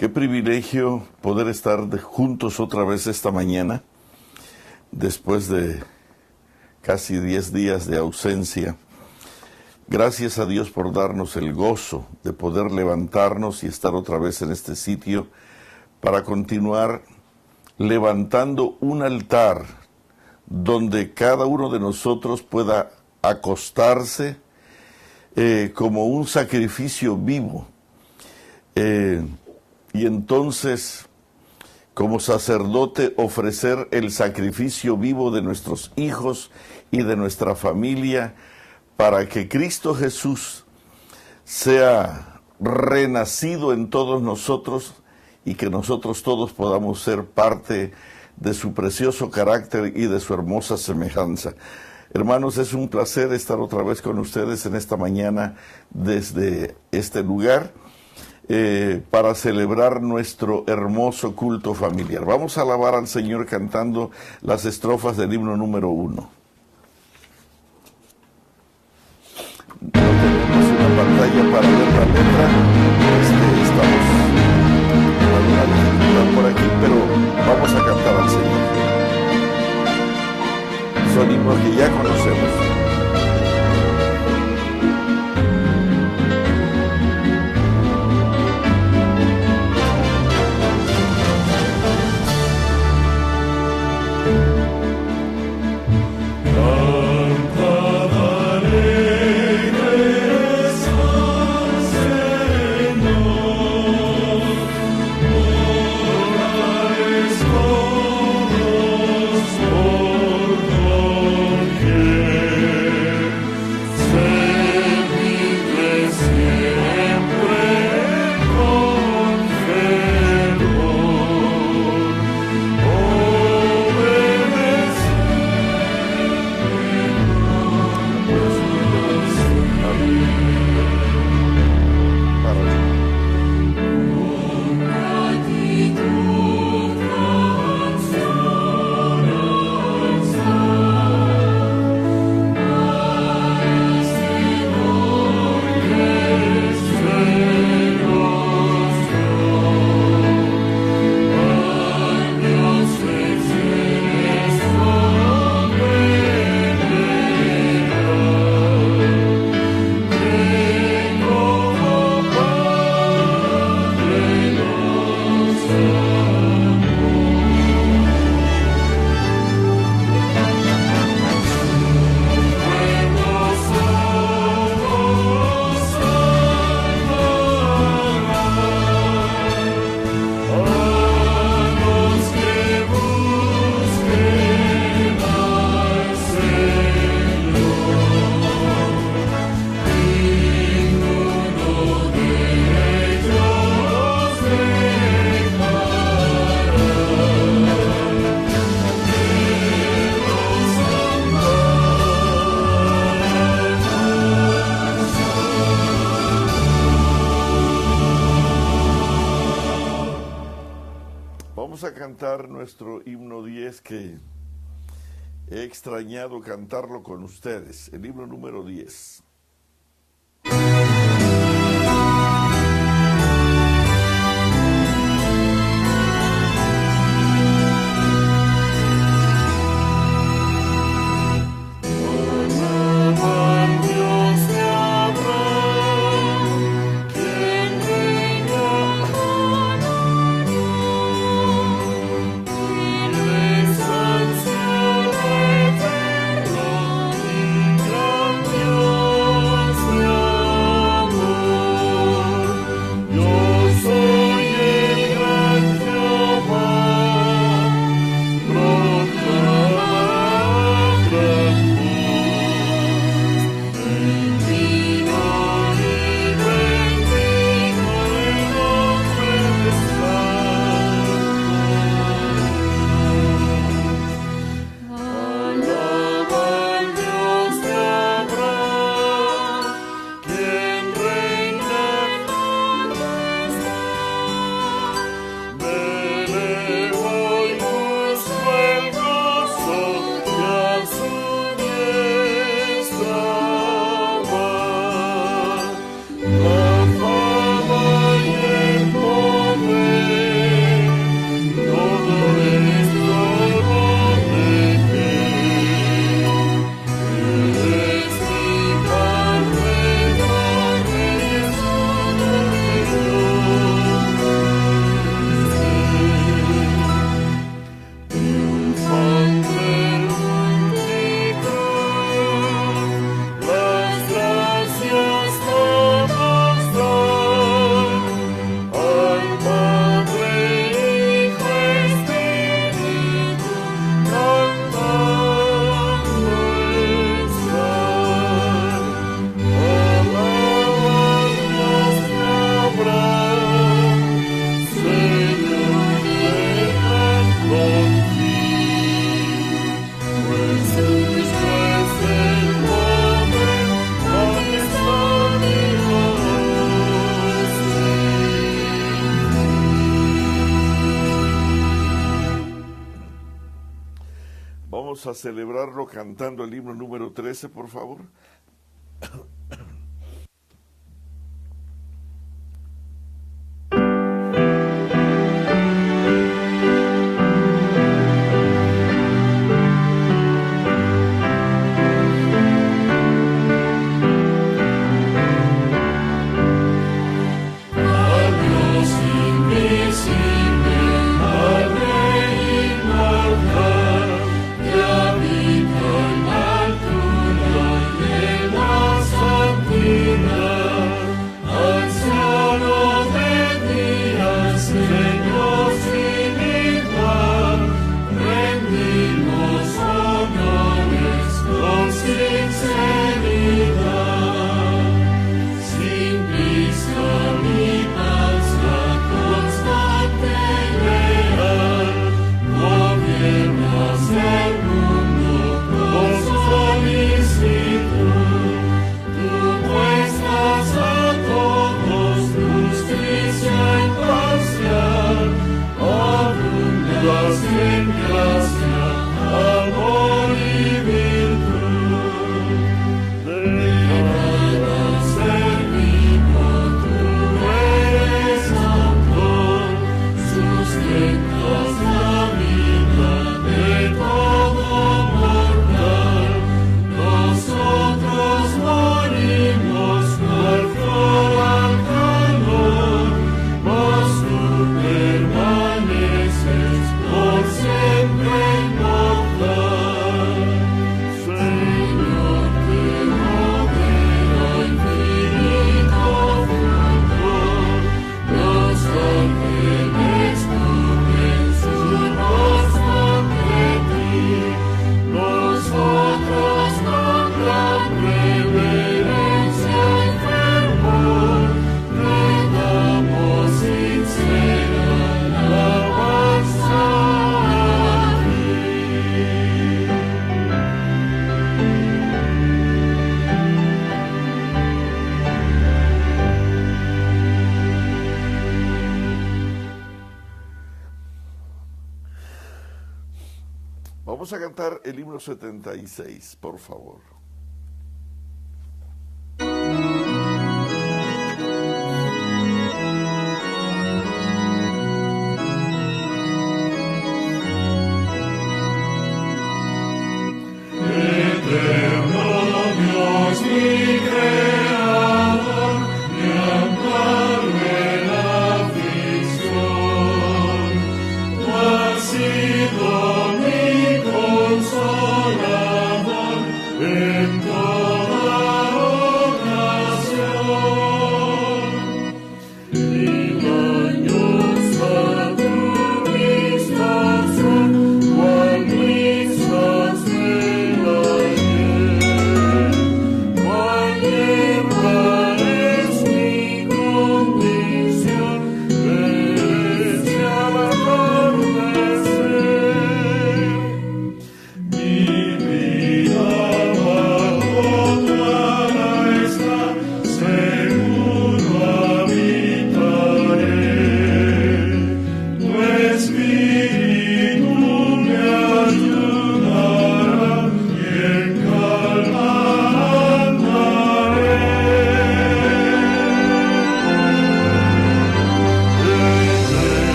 Qué privilegio poder estar juntos otra vez esta mañana, después de casi 10 días de ausencia. Gracias a Dios por darnos el gozo de poder levantarnos y estar otra vez en este sitio para continuar levantando un altar donde cada uno de nosotros pueda acostarse como un sacrificio vivo. Y entonces, como sacerdote, ofrecer el sacrificio vivo de nuestros hijos y de nuestra familia para que Cristo Jesús sea renacido en todos nosotros y que nosotros todos podamos ser parte de su precioso carácter y de su hermosa semejanza. Hermanos, es un placer estar otra vez con ustedes en esta mañana desde este lugar para celebrar nuestro hermoso culto familiar. Vamos a alabar al Señor cantando las estrofas del himno número 1. No tenemos una pantalla para ver la letra, estamos con alguna dificultad por aquí, pero vamos a cantar al Señor. Son himnos que ya conocemos. Vamos a cantar nuestro himno 10 que he extrañado cantarlo con ustedes, el himno número 10. Dios. vamos a celebrarlo cantando el himno número 13, por favor. Vamos a cantar el himno 76, por favor.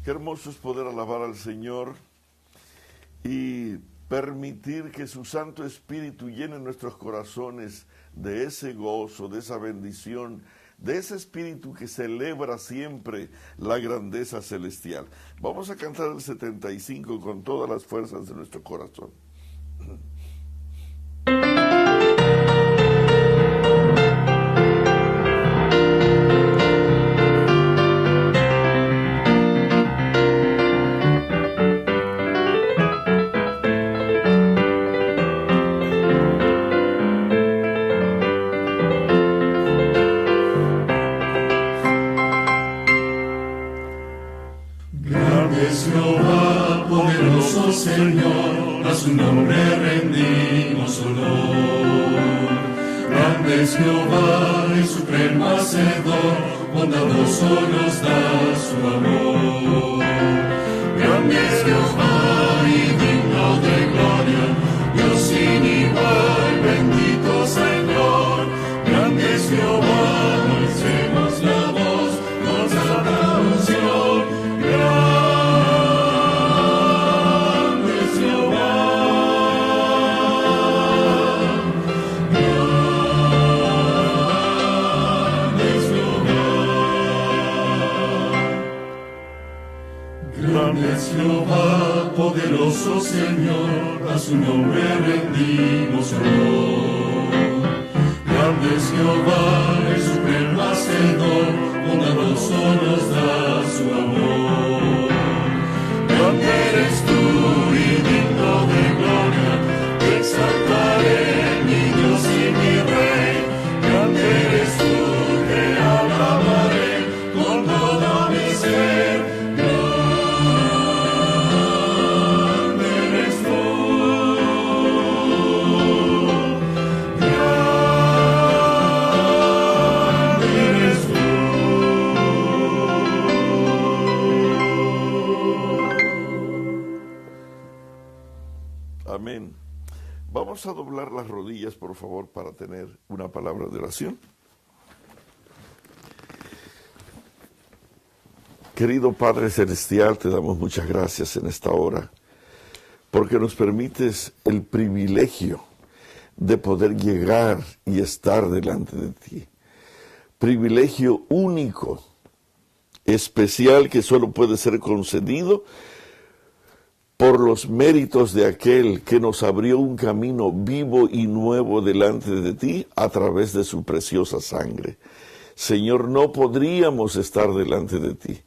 Qué hermoso es poder alabar al Señor y permitir que su Santo Espíritu llene nuestros corazones de ese gozo, de esa bendición, de ese Espíritu que celebra siempre la grandeza celestial. Vamos a cantar el 75 con todas las fuerzas de nuestro corazón. Señor, a su nombre rendimos honor. Grande es Jehová, el supremo hacedor, bondadoso nos da su amor. Grande es Jehová y digno de gloria, Dios sin igual, bendito Señor. Grande es Jehová, alcemos la voz, con santa unción. Grande es Jehová. Grande es Jehová. Grande es Jehová, poderoso Señor, a su nombre rendimos honor. Grande es Jehová, el supremo hacedor, bondadoso nos da su amor. Grande eres tú y digno de gloria, te exaltaré, mi Dios y mi Rey. Grande eres tú, te alabaré con todo mi ser. Grande eres tú. Grande eres tú. Amén. Vamos a doblar las rodillas, por favor, para tener una palabra de oración. Querido Padre Celestial, te damos muchas gracias en esta hora, porque nos permites el privilegio de poder llegar y estar delante de ti. Privilegio único, especial, que solo puede ser concedido por los méritos de aquel que nos abrió un camino vivo y nuevo delante de ti a través de su preciosa sangre. Señor, no podríamos estar delante de ti,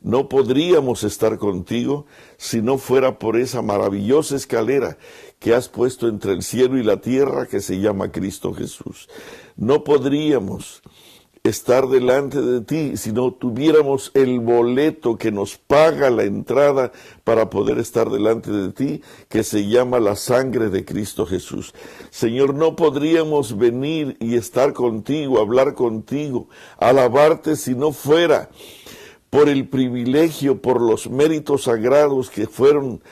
no podríamos estar contigo si no fuera por esa maravillosa escalera que has puesto entre el cielo y la tierra, que se llama Cristo Jesús. No podríamos estar delante de ti si no tuviéramos el boleto que nos paga la entrada para poder estar delante de ti, que se llama la sangre de Cristo Jesús. Señor, no podríamos venir y estar contigo, hablar contigo, alabarte si no fuera por el privilegio, por los méritos sagrados que fueron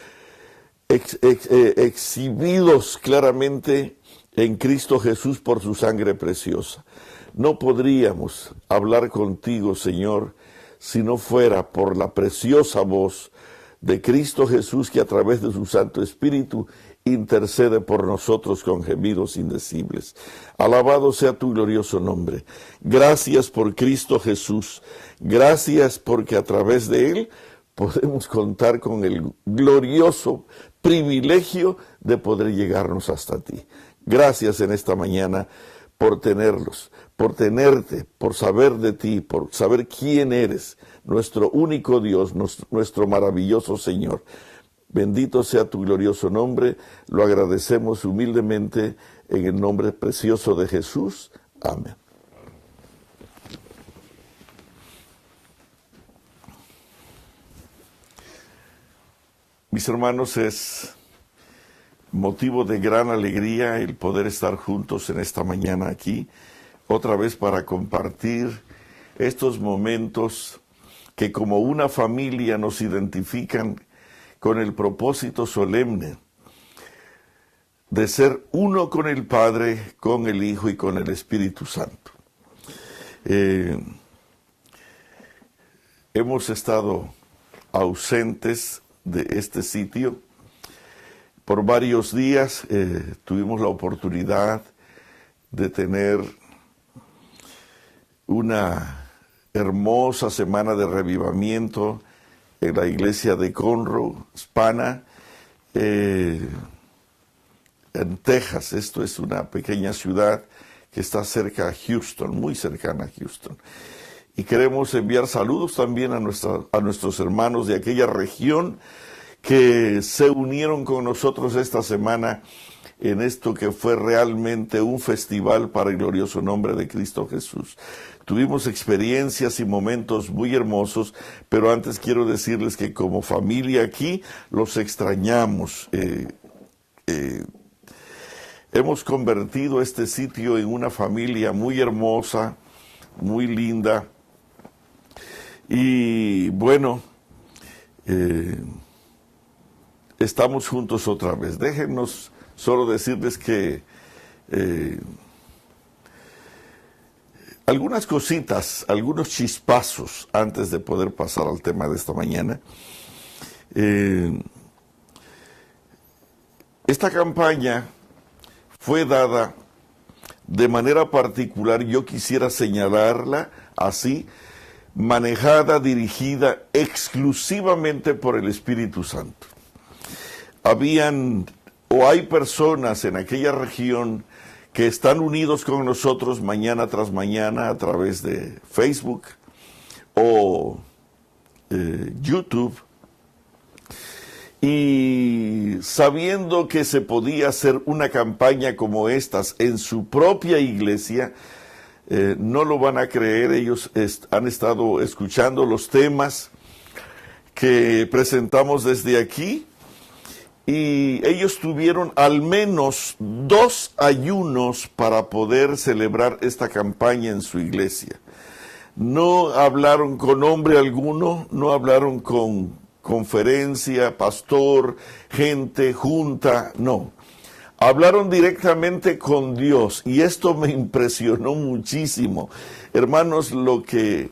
exhibidos claramente en Cristo Jesús por su sangre preciosa. No podríamos hablar contigo, Señor, si no fuera por la preciosa voz de Cristo Jesús, que a través de su Santo Espíritu intercede por nosotros con gemidos indecibles. Alabado sea tu glorioso nombre. Gracias por Cristo Jesús. Gracias porque a través de Él podemos contar con el glorioso privilegio de poder llegarnos hasta ti. Gracias en esta mañana por tenerlos, por tenerte, por saber de ti, por saber quién eres, nuestro único Dios, nuestro maravilloso Señor. Bendito sea tu glorioso nombre, lo agradecemos humildemente en el nombre precioso de Jesús. Amén. Mis hermanos, es motivo de gran alegría el poder estar juntos en esta mañana aquí, otra vez para compartir estos momentos que como una familia nos identifican con el propósito solemne de ser uno con el Padre, con el Hijo y con el Espíritu Santo. Hemos estado ausentes de este sitio por varios días. Tuvimos la oportunidad de tener una hermosa semana de revivamiento en la iglesia de Conroe, Hispana, en Texas. Esto es una pequeña ciudad que está cerca a Houston, muy cercana a Houston. Y queremos enviar saludos también a nuestros hermanos de aquella región que se unieron con nosotros esta semana en esto que fue realmente un festival para el glorioso nombre de Cristo Jesús. Tuvimos experiencias y momentos muy hermosos, pero antes quiero decirles que como familia aquí los extrañamos. Hemos convertido este sitio en una familia muy hermosa, muy linda. Y bueno, estamos juntos otra vez. Déjennos solo decirles que algunas cositas, algunos chispazos antes de poder pasar al tema de esta mañana. Esta campaña fue dada de manera particular, yo quisiera señalarla así, manejada, dirigida exclusivamente por el Espíritu Santo. Habían o hay personas en aquella región que están unidos con nosotros mañana tras mañana a través de Facebook o YouTube, y sabiendo que se podía hacer una campaña como estas en su propia iglesia, no lo van a creer, ellos han estado escuchando los temas que presentamos desde aquí, y ellos tuvieron al menos 2 ayunos para poder celebrar esta campaña en su iglesia. No hablaron con hombre alguno, no hablaron con conferencia, pastor, gente, junta, no. Hablaron directamente con Dios, y esto me impresionó muchísimo. Hermanos, lo que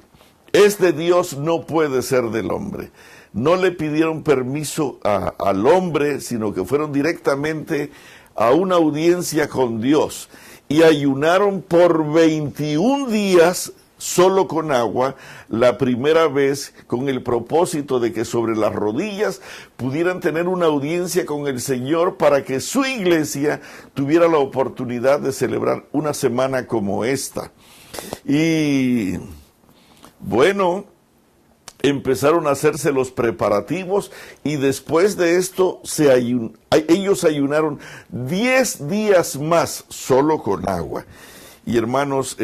es de Dios no puede ser del hombre. No le pidieron permiso al hombre, sino que fueron directamente a una audiencia con Dios y ayunaron por 21 días solo con agua, la primera vez con el propósito de que sobre las rodillas pudieran tener una audiencia con el Señor para que su iglesia tuviera la oportunidad de celebrar una semana como esta. Y bueno, empezaron a hacerse los preparativos, y después de esto ellos ayunaron 10 días más solo con agua. Y hermanos,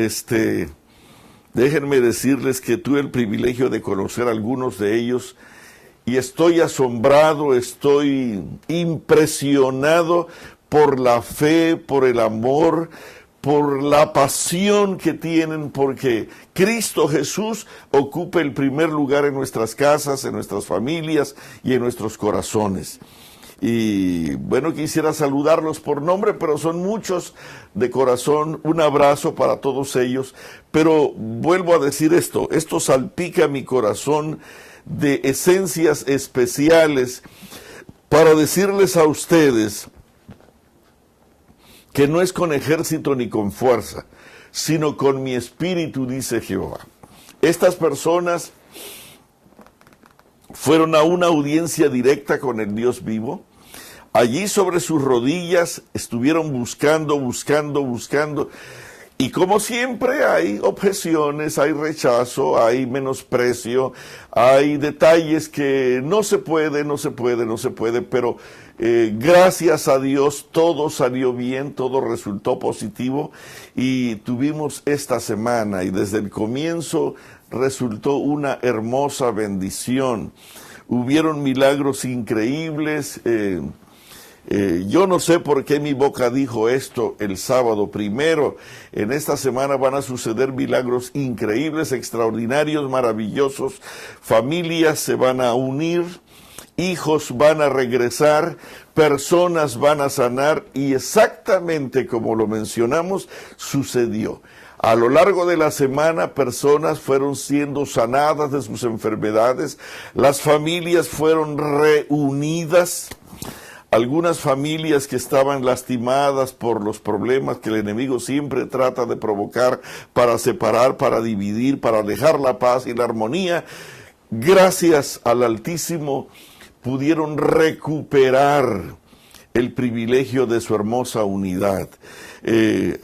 déjenme decirles que tuve el privilegio de conocer a algunos de ellos, y estoy asombrado, estoy impresionado por la fe, por el amor, por la pasión que tienen, porque Cristo Jesús ocupa el primer lugar en nuestras casas, en nuestras familias y en nuestros corazones. Y bueno, quisiera saludarlos por nombre, pero son muchos de corazón. Un abrazo para todos ellos. Pero vuelvo a decir esto salpica mi corazón de esencias especiales para decirles a ustedes que no es con ejército ni con fuerza, sino con mi espíritu, dice Jehová. Estas personas fueron a una audiencia directa con el Dios vivo. Allí sobre sus rodillas estuvieron buscando, y como siempre hay objeciones, hay rechazo, hay menosprecio, hay detalles que no se puede, pero gracias a Dios todo salió bien, todo resultó positivo, y tuvimos esta semana, y desde el comienzo resultó una hermosa bendición. Hubieron milagros increíbles. Yo no sé por qué mi boca dijo esto el sábado primero. En esta semana van a suceder milagros increíbles, extraordinarios, maravillosos. Familias se van a unir, hijos van a regresar, personas van a sanar, y exactamente como lo mencionamos, sucedió. A lo largo de la semana, personas fueron siendo sanadas de sus enfermedades, las familias fueron reunidas. Algunas familias que estaban lastimadas por los problemas que el enemigo siempre trata de provocar para separar, para dividir, para alejar la paz y la armonía, gracias al Altísimo pudieron recuperar el privilegio de su hermosa unidad.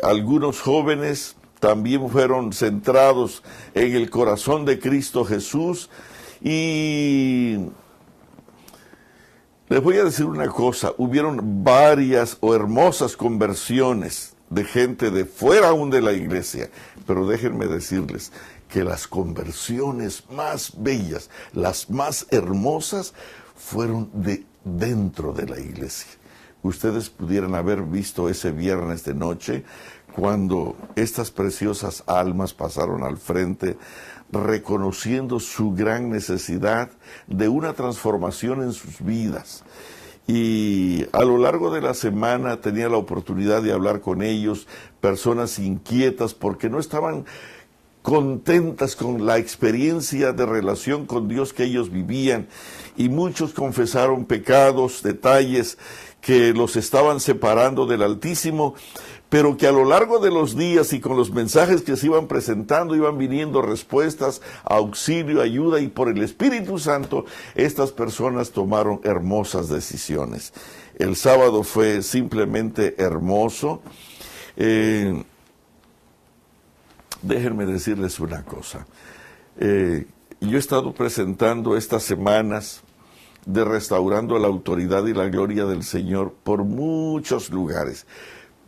Algunos jóvenes también fueron centrados en el corazón de Cristo Jesús, y Les voy a decir una cosa, hubieron varias o hermosas conversiones de gente de fuera aún de la iglesia, pero déjenme decirles que las conversiones más bellas, las más hermosas, fueron de dentro de la iglesia. Ustedes pudieran haber visto ese viernes de noche cuando estas preciosas almas pasaron al frente reconociendo su gran necesidad de una transformación en sus vidas. Y a lo largo de la semana tenía la oportunidad de hablar con ellos, personas inquietas porque no estaban contentas con la experiencia de relación con Dios que ellos vivían, y muchos confesaron pecados, detalles que los estaban separando del Altísimo, pero que a lo largo de los días y con los mensajes que se iban presentando, iban viniendo respuestas, auxilio, ayuda, y por el Espíritu Santo, estas personas tomaron hermosas decisiones. El sábado fue simplemente hermoso. Déjenme decirles una cosa. Yo he estado presentando estas semanas de Restaurando la Autoridad y la Gloria del Señor por muchos lugares.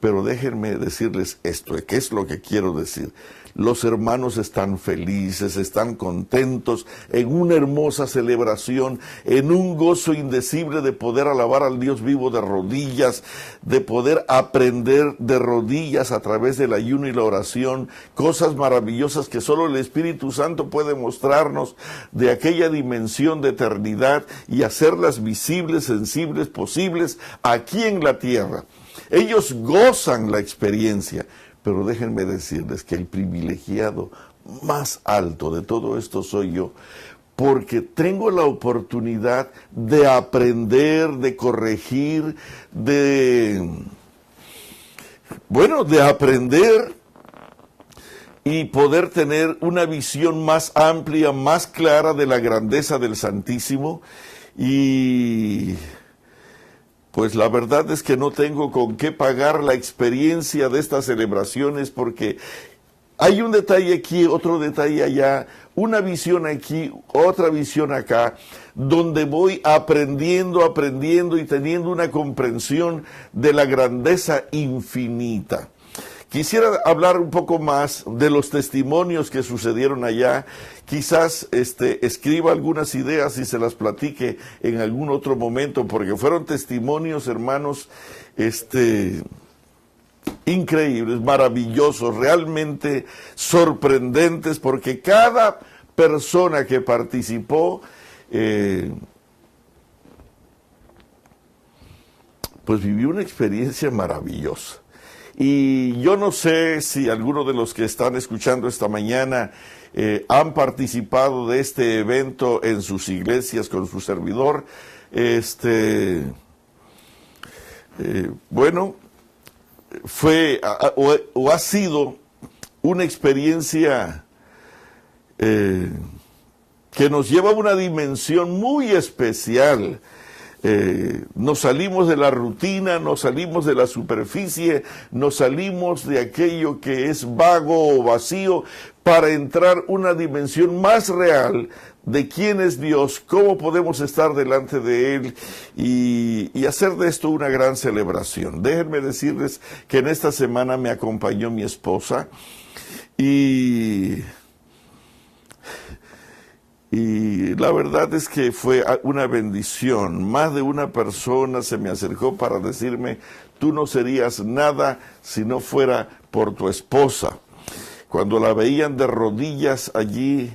Pero déjenme decirles esto, ¿qué es lo que quiero decir? Los hermanos están felices, están contentos, en una hermosa celebración, en un gozo indecible de poder alabar al Dios vivo de rodillas, de poder aprender de rodillas a través del ayuno y la oración, cosas maravillosas que solo el Espíritu Santo puede mostrarnos de aquella dimensión de eternidad y hacerlas visibles, sensibles, posibles aquí en la tierra. Ellos gozan la experiencia, pero déjenme decirles que el privilegiado más alto de todo esto soy yo, porque tengo la oportunidad de aprender, de corregir, de aprender y poder tener una visión más amplia, más clara de la grandeza del Santísimo. Y pues la verdad es que no tengo con qué pagar la experiencia de estas celebraciones, porque hay un detalle aquí, otro detalle allá, una visión aquí, otra visión acá, donde voy aprendiendo y teniendo una comprensión de la grandeza infinita. Quisiera hablar un poco más de los testimonios que sucedieron allá. Quizás escriba algunas ideas y se las platique en algún otro momento, porque fueron testimonios, hermanos, increíbles, maravillosos, realmente sorprendentes, porque cada persona que participó, pues vivió una experiencia maravillosa. Y yo no sé si algunos de los que están escuchando esta mañana han participado de este evento en sus iglesias con su servidor. Fue o ha sido una experiencia que nos lleva a una dimensión muy especial. Nos salimos de la rutina, nos salimos de la superficie, nos salimos de aquello que es vago o vacío para entrar una dimensión más real de quién es Dios, cómo podemos estar delante de Él y hacer de esto una gran celebración. Déjenme decirles que en esta semana me acompañó mi esposa y la verdad es que fue una bendición. Más de una persona se me acercó para decirme, tú no serías nada si no fuera por tu esposa. Cuando la veían de rodillas allí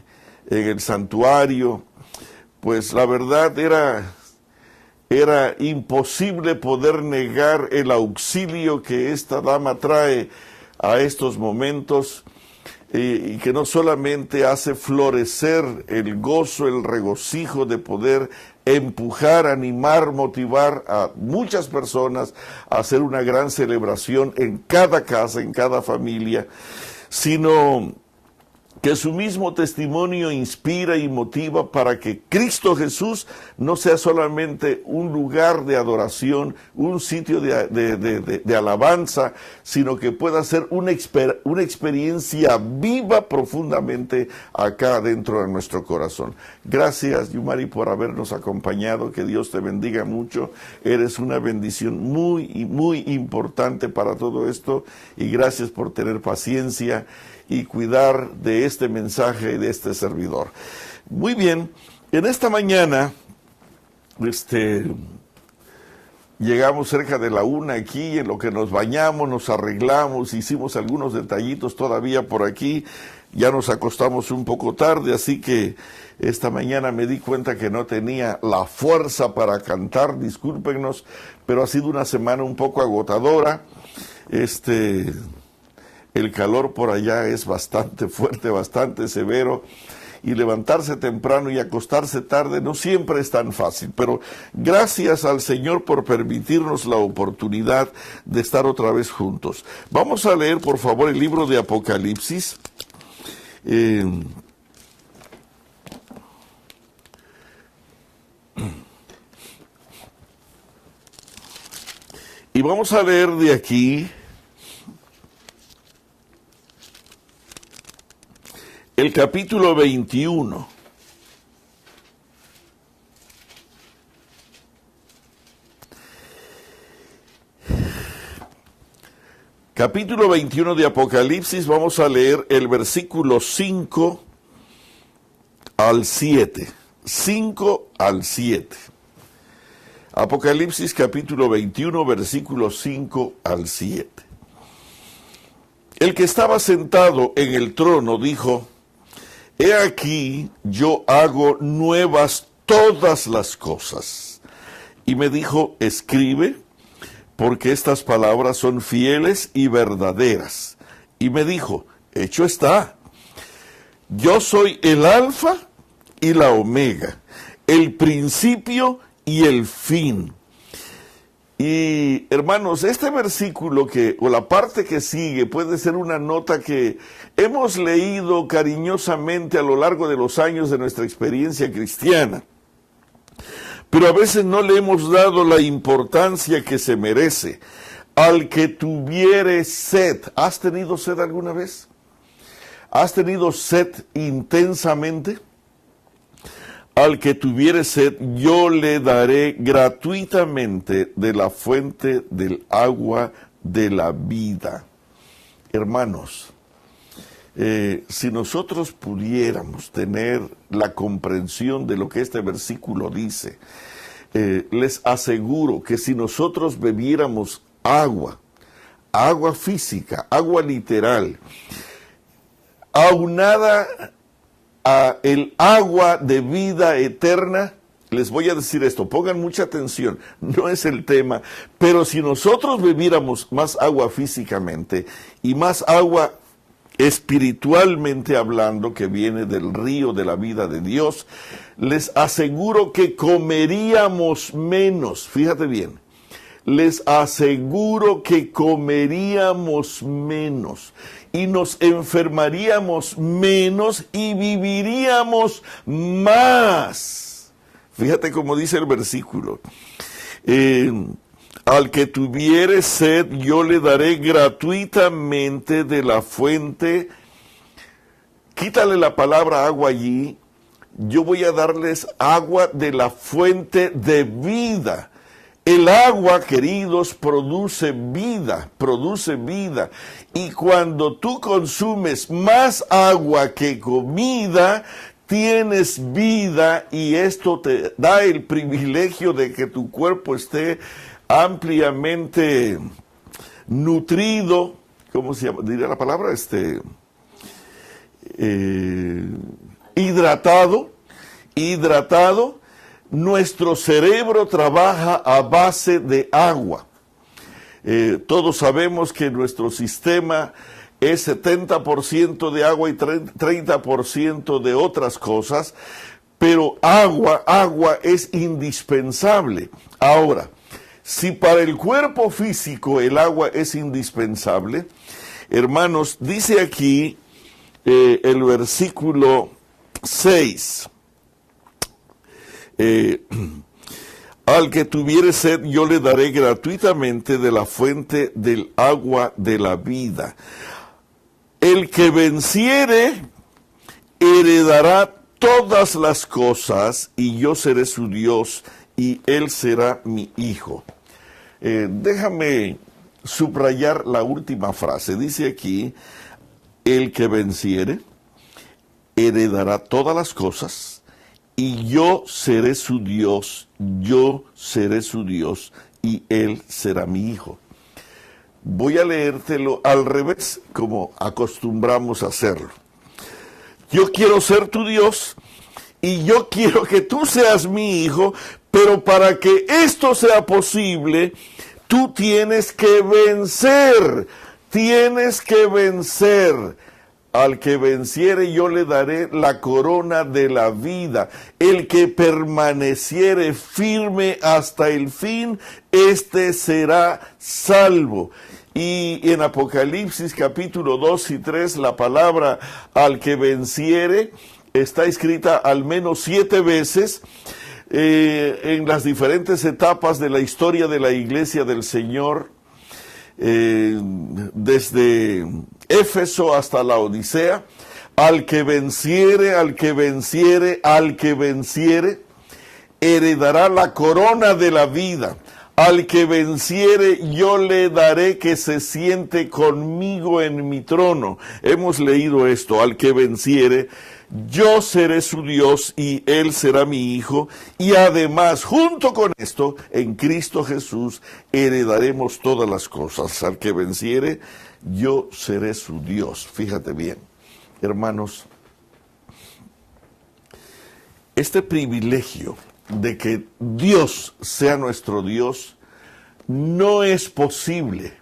en el santuario, pues la verdad era imposible poder negar el auxilio que esta dama trae a estos momentos. Y que no solamente hace florecer el gozo, el regocijo de poder empujar, animar, motivar a muchas personas a hacer una gran celebración en cada casa, en cada familia, sino que su mismo testimonio inspira y motiva para que Cristo Jesús no sea solamente un lugar de adoración, un sitio de alabanza, sino que pueda ser una experiencia viva profundamente acá dentro de nuestro corazón. Gracias, Yumari, por habernos acompañado. Que Dios te bendiga mucho. Eres una bendición muy, muy importante para todo esto, y gracias por tener paciencia y cuidar de este mensaje y de este servidor. Muy bien, en esta mañana, llegamos cerca de la 1 aquí, en lo que nos bañamos, nos arreglamos, hicimos algunos detallitos todavía por aquí, ya nos acostamos un poco tarde, así que esta mañana me di cuenta que no tenía la fuerza para cantar, discúlpenos, pero ha sido una semana un poco agotadora. El calor por allá es bastante fuerte, bastante severo, y levantarse temprano y acostarse tarde no siempre es tan fácil, pero gracias al Señor por permitirnos la oportunidad de estar otra vez juntos. Vamos a leer, por favor, el libro de Apocalipsis. Y vamos a leer de aquí el capítulo 21. Capítulo 21 de Apocalipsis, vamos a leer el versículo 5 al 7. 5 al 7. Apocalipsis capítulo 21, versículos 5 al 7. El que estaba sentado en el trono dijo: He aquí, yo hago nuevas todas las cosas. Y me dijo: escribe, porque estas palabras son fieles y verdaderas. Y me dijo: hecho está. Yo soy el Alfa y la Omega, el principio y el fin. Y hermanos, este versículo o la parte que sigue puede ser una nota que hemos leído cariñosamente a lo largo de los años de nuestra experiencia cristiana, pero a veces no le hemos dado la importancia que se merece. Al que tuviere sed. ¿Has tenido sed alguna vez? ¿Has tenido sed intensamente? Al que tuviere sed, yo le daré gratuitamente de la fuente del agua de la vida. Hermanos, si nosotros pudiéramos tener la comprensión de lo que este versículo dice, les aseguro que si nosotros bebiéramos agua física, agua literal, aunada a el agua de vida eterna, les voy a decir esto, pongan mucha atención, no es el tema, pero si nosotros bebiéramos más agua físicamente y más agua espiritualmente hablando, que viene del río de la vida de Dios, les aseguro que comeríamos menos. Fíjate bien, les aseguro que comeríamos menos y nos enfermaríamos menos y viviríamos más. Fíjate cómo dice el versículo. Al que tuviere sed, yo le daré gratuitamente de la fuente. Quítale la palabra agua allí. Yo voy a darles agua de la fuente de vida. El agua, queridos, produce vida, produce vida. Y cuando tú consumes más agua que comida, tienes vida, y esto te da el privilegio de que tu cuerpo esté ampliamente nutrido. ¿Cómo se llama? Diría la palabra, hidratado. Nuestro cerebro trabaja a base de agua. Todos sabemos que nuestro sistema es 70% de agua y 30% de otras cosas, pero agua es indispensable. Ahora, si para el cuerpo físico el agua es indispensable, hermanos, dice aquí el versículo 6. Al que tuviere sed, yo le daré gratuitamente de la fuente del agua de la vida. El que venciere, heredará todas las cosas, y yo seré su Dios, y él será mi hijo. Déjame subrayar la última frase. Dice aquí, el que venciere, heredará todas las cosas, y yo seré su Dios, y él será mi hijo. Voy a leértelo al revés, como acostumbramos a hacerlo. Yo quiero ser tu Dios, y yo quiero que tú seas mi hijo, pero para que esto sea posible, tú tienes que vencer. Al que venciere yo le daré la corona de la vida. El que permaneciere firme hasta el fin, este será salvo. Y en Apocalipsis capítulo 2 y 3, la palabra al que venciere está escrita al menos 7 veces en las diferentes etapas de la historia de la iglesia del Señor. Desde Éfeso hasta la Odisea, al que venciere, heredará la corona de la vida. Al que venciere, yo le daré que se siente conmigo en mi trono. Hemos leído esto, al que venciere, yo seré su Dios y él será mi hijo, y además, junto con esto, en Cristo Jesús, heredaremos todas las cosas. Al que venciere, yo seré su Dios. Fíjate bien, hermanos, este privilegio de que Dios sea nuestro Dios no es posible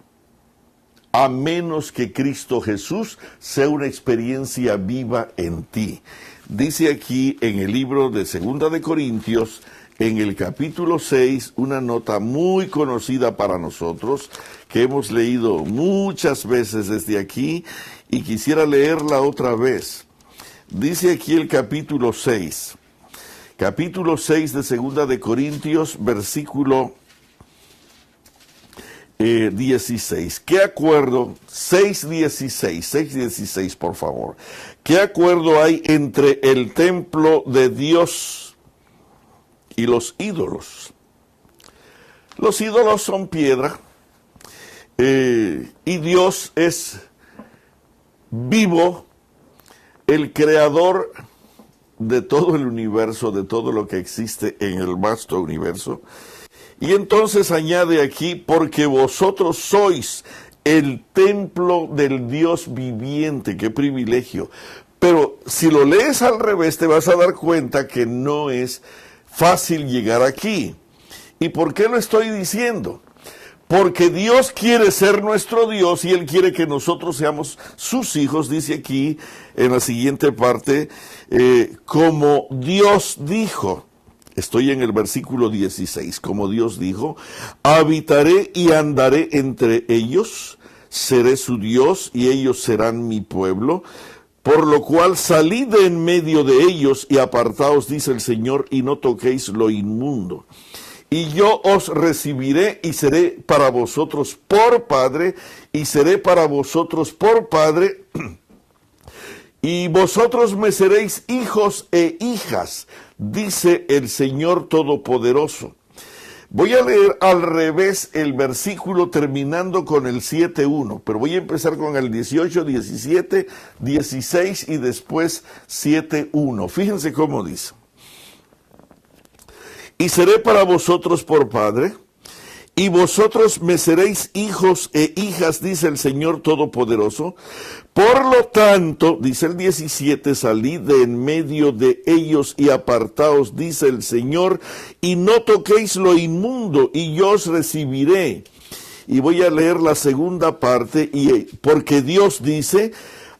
a menos que Cristo Jesús sea una experiencia viva en ti. Dice aquí en el libro de 2 de Corintios, en el capítulo 6, una nota muy conocida para nosotros, que hemos leído muchas veces desde aquí, y quisiera leerla otra vez. Dice aquí el capítulo 6 de 2 de Corintios, versículo 16. ¿Qué acuerdo? 6:16, por favor. ¿Qué acuerdo hay entre el templo de Dios y los ídolos? Los ídolos son piedra, y Dios es vivo, el creador de todo el universo, de todo lo que existe en el vasto universo. Y entonces añade aquí, porque vosotros sois el templo del Dios viviente. ¡Qué privilegio! Pero si lo lees al revés, te vas a dar cuenta que no es fácil llegar aquí. ¿Y por qué lo estoy diciendo? Porque Dios quiere ser nuestro Dios y Él quiere que nosotros seamos sus hijos, dice aquí en la siguiente parte, como Dios dijo. Estoy en el versículo 16, como Dios dijo, habitaré y andaré entre ellos, seré su Dios y ellos serán mi pueblo, por lo cual salid de en medio de ellos y apartaos, dice el Señor, y no toquéis lo inmundo. Y yo os recibiré y seré para vosotros por Padre, y seré para vosotros por Padre, y vosotros me seréis hijos e hijas, dice el Señor Todopoderoso. Voy a leer al revés el versículo terminando con el 7:1, pero voy a empezar con el 18, 17, 16 y después 7:1. Fíjense cómo dice. Y seré para vosotros por Padre, y vosotros me seréis hijos e hijas, dice el Señor Todopoderoso. Por lo tanto, dice el 17, salid de en medio de ellos y apartaos, dice el Señor, y no toquéis lo inmundo, y yo os recibiré. Y voy a leer la segunda parte, porque Dios dice,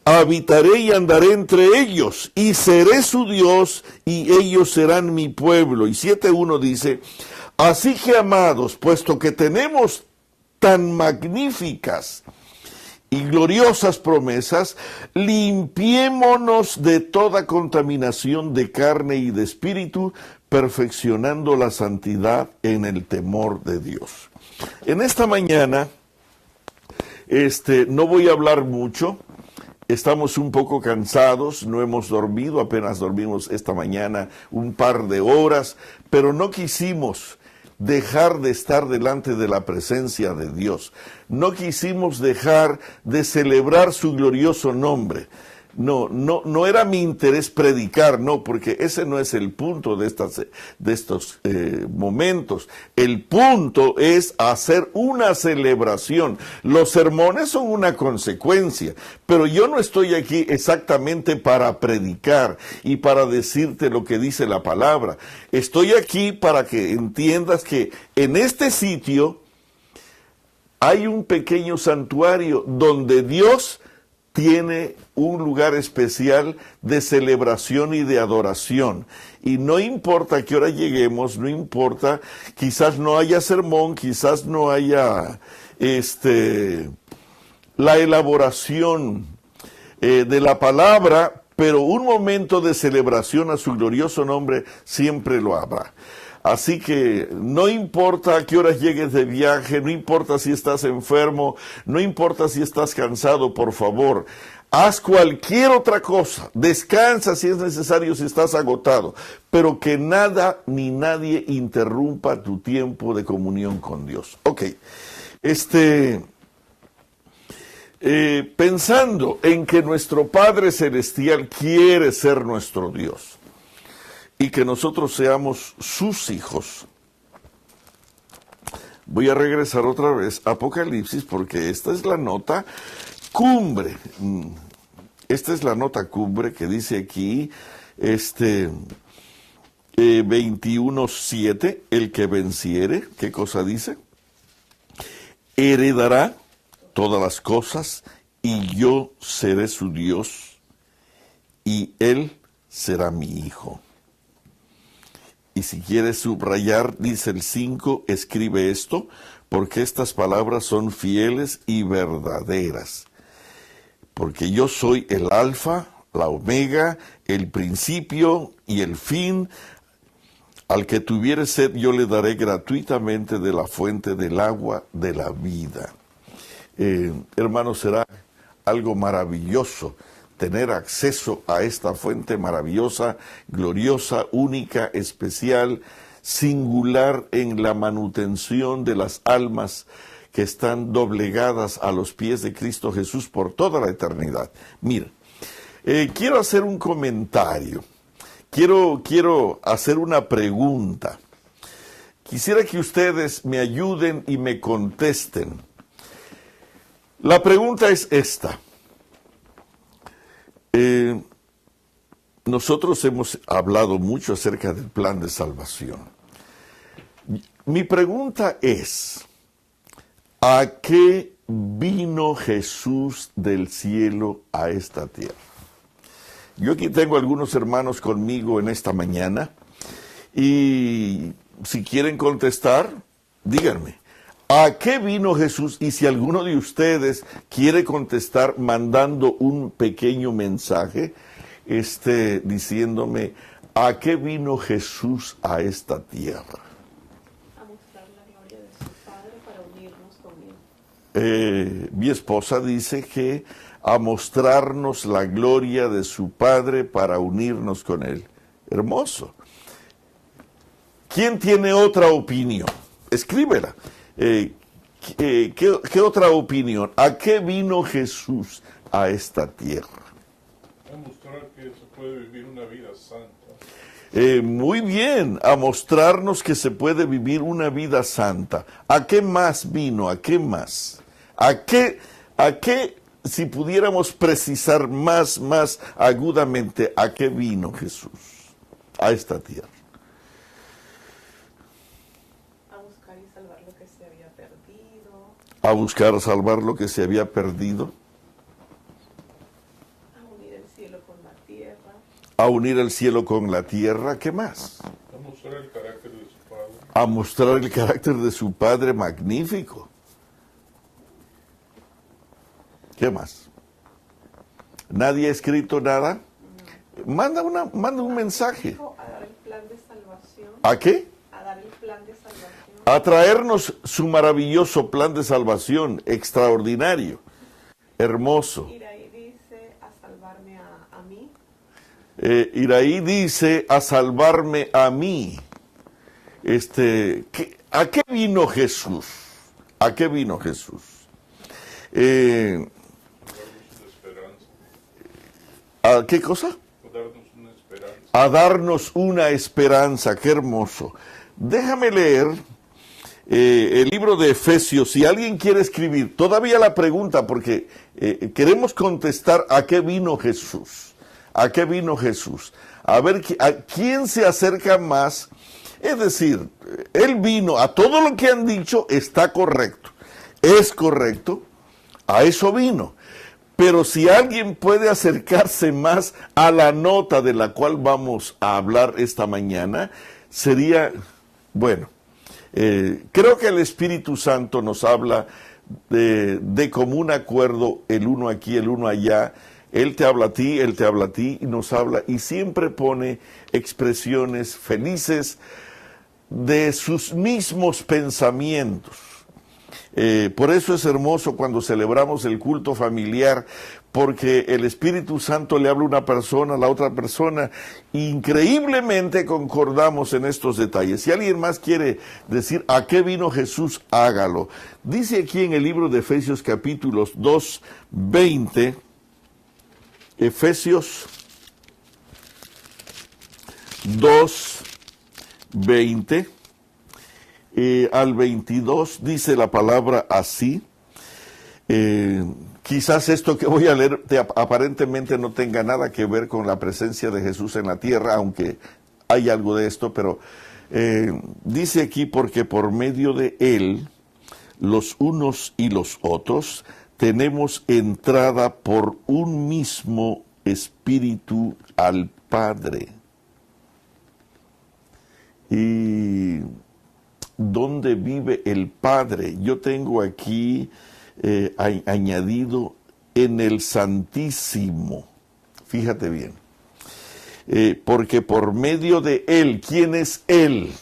habitaré y andaré entre ellos, y seré su Dios, y ellos serán mi pueblo. Y 7:1 dice, así que, amados, puesto que tenemos tan magníficas y gloriosas promesas, limpiémonos de toda contaminación de carne y de espíritu, perfeccionando la santidad en el temor de Dios. En esta mañana, no voy a hablar mucho. Estamos un poco cansados, no hemos dormido, apenas dormimos esta mañana un par de horas, pero no quisimos dejar de estar delante de la presencia de Dios. No quisimos dejar de celebrar su glorioso nombre. No era mi interés predicar, no, porque ese no es el punto de estos momentos. El punto es hacer una celebración. Los sermones son una consecuencia, pero yo no estoy aquí exactamente para predicar y para decirte lo que dice la palabra. Estoy aquí para que entiendas que en este sitio hay un pequeño santuario donde Dios tiene un lugar especial de celebración y de adoración. Y no importa a qué hora lleguemos, no importa, quizás no haya sermón, quizás no haya la elaboración de la palabra, pero un momento de celebración a su glorioso nombre siempre lo habrá. Así que no importa a qué horas llegues de viaje, no importa si estás enfermo, no importa si estás cansado, por favor, haz cualquier otra cosa, descansa si es necesario, si estás agotado, pero que nada ni nadie interrumpa tu tiempo de comunión con Dios. Ok, pensando en que nuestro Padre Celestial quiere ser nuestro Dios, y que nosotros seamos sus hijos. Voy a regresar otra vez a Apocalipsis porque esta es la nota cumbre. Esta es la nota cumbre que dice aquí, 21:7, el que venciere, ¿qué cosa dice? Heredará todas las cosas y yo seré su Dios y él será mi hijo. Y si quieres subrayar, dice el 5, escribe esto, porque estas palabras son fieles y verdaderas. Porque yo soy el alfa, la omega, el principio y el fin. Al que tuviere sed, yo le daré gratuitamente de la fuente del agua de la vida. Hermanos, será algo maravilloso tener acceso a esta fuente maravillosa, gloriosa, única, especial, singular en la manutención de las almas que están doblegadas a los pies de Cristo Jesús por toda la eternidad. Mira, quiero hacer un comentario, quiero hacer una pregunta. Quisiera que ustedes me ayuden y me contesten. La pregunta es esta. Nosotros hemos hablado mucho acerca del plan de salvación. Mi pregunta es, ¿a qué vino Jesús del cielo a esta tierra? Yo aquí tengo algunos hermanos conmigo en esta mañana y si quieren contestar, díganme. ¿A qué vino Jesús? Y si alguno de ustedes quiere contestar mandando un pequeño mensaje, diciéndome, ¿a qué vino Jesús a esta tierra? A mostrar la gloria de su Padre para unirnos con Él. Mi esposa dice que a mostrarnos la gloria de su Padre para unirnos con Él. Hermoso. ¿Quién tiene otra opinión? Escríbela. ¿Qué otra opinión? ¿A qué vino Jesús a esta tierra? A mostrar que se puede vivir una vida santa. Muy bien, a mostrarnos que se puede vivir una vida santa. ¿A qué más vino? ¿A qué más? ¿A qué, si pudiéramos precisar más agudamente, a qué vino Jesús a esta tierra? A buscar salvar lo que se había perdido. A unir el cielo con la tierra. A unir el cielo con la tierra. ¿Qué más? A mostrar el carácter de su Padre. A mostrar el carácter de su Padre magnífico. ¿Qué más? ¿Nadie ha escrito nada? Manda un mensaje. A dar el plan de salvación. ¿A qué? A dar el plan de salvación. A traernos su maravilloso plan de salvación, extraordinario, hermoso. Iraí dice a salvarme a mí. Iraí dice a salvarme a mí. ¿A qué vino Jesús? ¿A qué vino Jesús? ¿A qué cosa? A darnos una esperanza. Qué hermoso. Déjame leer el libro de Efesios. Si alguien quiere escribir, todavía la pregunta, porque queremos contestar a qué vino Jesús. ¿A qué vino Jesús? A ver a quién se acerca más. Es decir, Él vino, a todo lo que han dicho está correcto, es correcto, a eso vino. Pero si alguien puede acercarse más a la nota de la cual vamos a hablar esta mañana, sería, bueno, creo que el Espíritu Santo nos habla de común acuerdo, el uno aquí, el uno allá. Él te habla a ti, Él te habla a ti, y nos habla, y siempre pone expresiones felices de sus mismos pensamientos. Por eso es hermoso cuando celebramos el culto familiar, porque el Espíritu Santo le habla a una persona, a la otra persona, increíblemente concordamos en estos detalles. Si alguien más quiere decir a qué vino Jesús, hágalo. Dice aquí en el libro de Efesios capítulos 2, 20, Efesios 2, 20 al 22 dice la palabra así. Quizás esto que voy a leer aparentemente no tenga nada que ver con la presencia de Jesús en la tierra, aunque hay algo de esto, pero dice aquí, porque por medio de Él, los unos y los otros, tenemos entrada por un mismo Espíritu al Padre. ¿Y dónde vive el Padre? Yo tengo aquí añadido en el Santísimo. Fíjate bien. Porque por medio de Él, ¿quién es Él?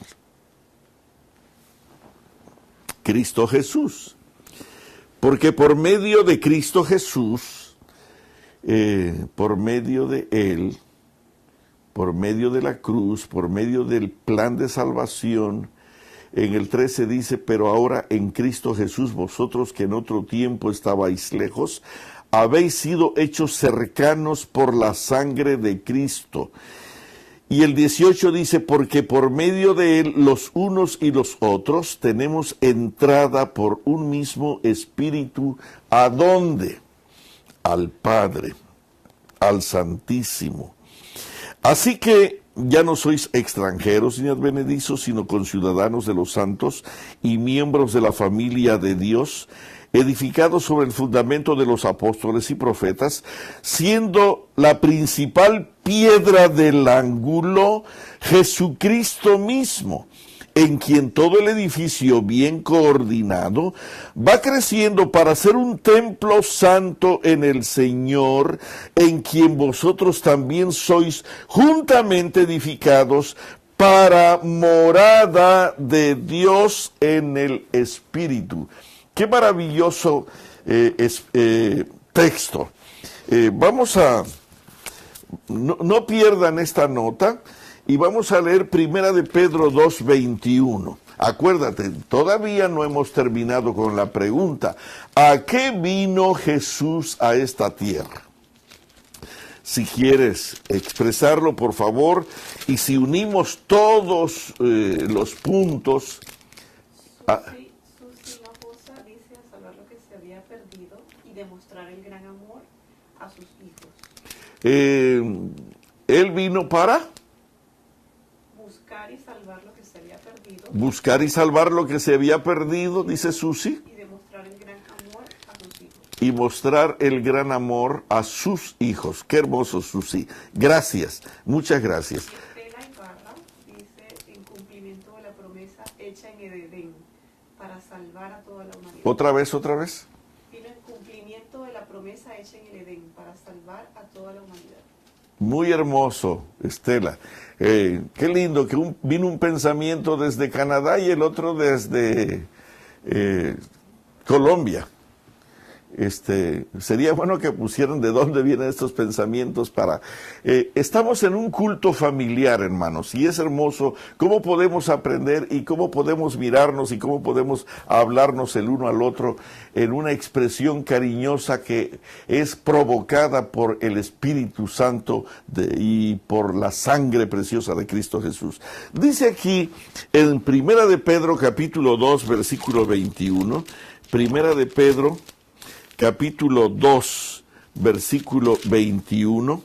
Cristo Jesús. Porque por medio de Cristo Jesús, por medio de Él, por medio de la cruz, por medio del plan de salvación, en el 13 dice, pero ahora en Cristo Jesús, vosotros que en otro tiempo estabais lejos, habéis sido hechos cercanos por la sangre de Cristo. Y el 18 dice, porque por medio de Él, los unos y los otros, tenemos entrada por un mismo Espíritu, ¿a dónde? Al Padre, al Santísimo. Así que ya no sois extranjeros ni advenedizos, sino conciudadanos de los santos y miembros de la familia de Dios, edificados sobre el fundamento de los apóstoles y profetas, siendo la principal piedra del ángulo Jesucristo mismo, en quien todo el edificio bien coordinado va creciendo para ser un templo santo en el Señor, en quien vosotros también sois juntamente edificados para morada de Dios en el Espíritu. Qué maravilloso texto. Vamos a, no pierdan esta nota. Y vamos a leer Primera de Pedro 2:21. Acuérdate, todavía no hemos terminado con la pregunta. ¿A qué vino Jesús a esta tierra? Si quieres expresarlo, por favor, y si unimos todos los puntos. Susi Lajosa dice a salvar lo que se había perdido y demostrar el gran amor a sus hijos. Él vino para buscar y salvar lo que se había perdido. Buscar y salvar lo que se había perdido, dice Susi. Y demostrar el gran amor a sus hijos. Y mostrar el gran amor a sus hijos. Qué hermoso, Susi. Gracias, muchas gracias. Estela Ibarra dice en cumplimiento de la promesa hecha en Edén para salvar a toda la humanidad. ¿Otra vez? Vino en cumplimiento cumplimiento de la promesa hecha en el Edén para salvar a toda la humanidad. Muy hermoso, Estela. Qué lindo que vino un pensamiento desde Canadá y el otro desde Colombia. Sería bueno que pusieran de dónde vienen estos pensamientos para... estamos en un culto familiar, hermanos, y es hermoso cómo podemos aprender y cómo podemos mirarnos y cómo podemos hablarnos el uno al otro en una expresión cariñosa que es provocada por el Espíritu Santo y por la sangre preciosa de Cristo Jesús. Dice aquí en Primera de Pedro, capítulo 2, versículo 21, Primera de Pedro, capítulo 2, versículo 21,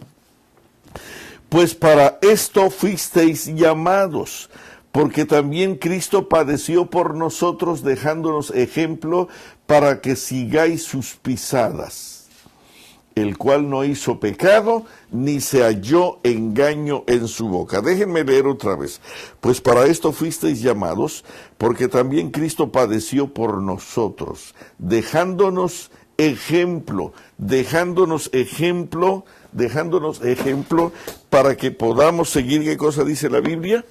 pues para esto fuisteis llamados, porque también Cristo padeció por nosotros, dejándonos ejemplo para que sigáis sus pisadas, el cual no hizo pecado, ni se halló engaño en su boca. Déjenme leer otra vez. Pues para esto fuisteis llamados, porque también Cristo padeció por nosotros, dejándonos ejemplo para que podamos seguir, ¿qué cosa dice la Biblia?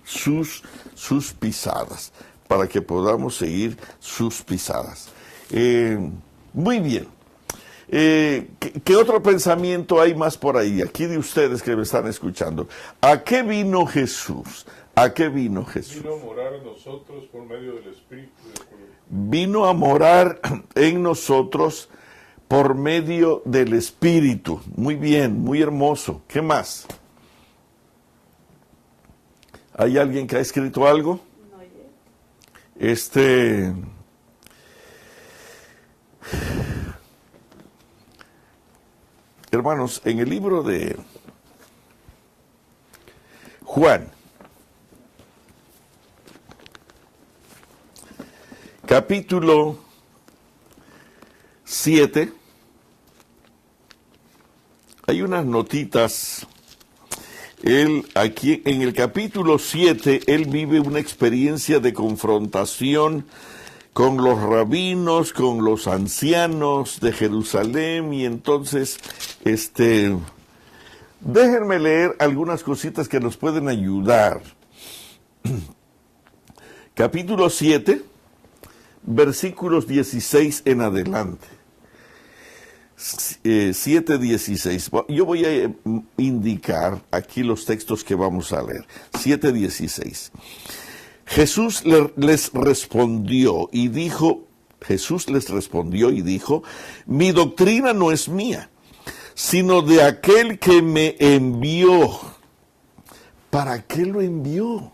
Sus pisadas, para que podamos seguir sus pisadas. Muy bien. ¿Qué otro pensamiento hay más por ahí? Aquí de ustedes que me están escuchando. ¿A qué vino Jesús? ¿A qué vino Jesús? Vino a morar en nosotros por medio del Espíritu de Dios. Vino a morar en nosotros por medio del Espíritu. Muy bien, muy hermoso. ¿Qué más? ¿Hay alguien que ha escrito algo? Hermanos, en el libro de Juan, capítulo 7, hay unas notitas. Él, aquí en el capítulo 7, él vive una experiencia de confrontación con los rabinos, con los ancianos de Jerusalén, y entonces, déjenme leer algunas cositas que nos pueden ayudar. Capítulo 7, versículos 16 en adelante. 7:16. Yo voy a indicar aquí los textos que vamos a leer. 7:16. Jesús les respondió y dijo, mi doctrina no es mía, sino de aquel que me envió. ¿Para qué lo envió?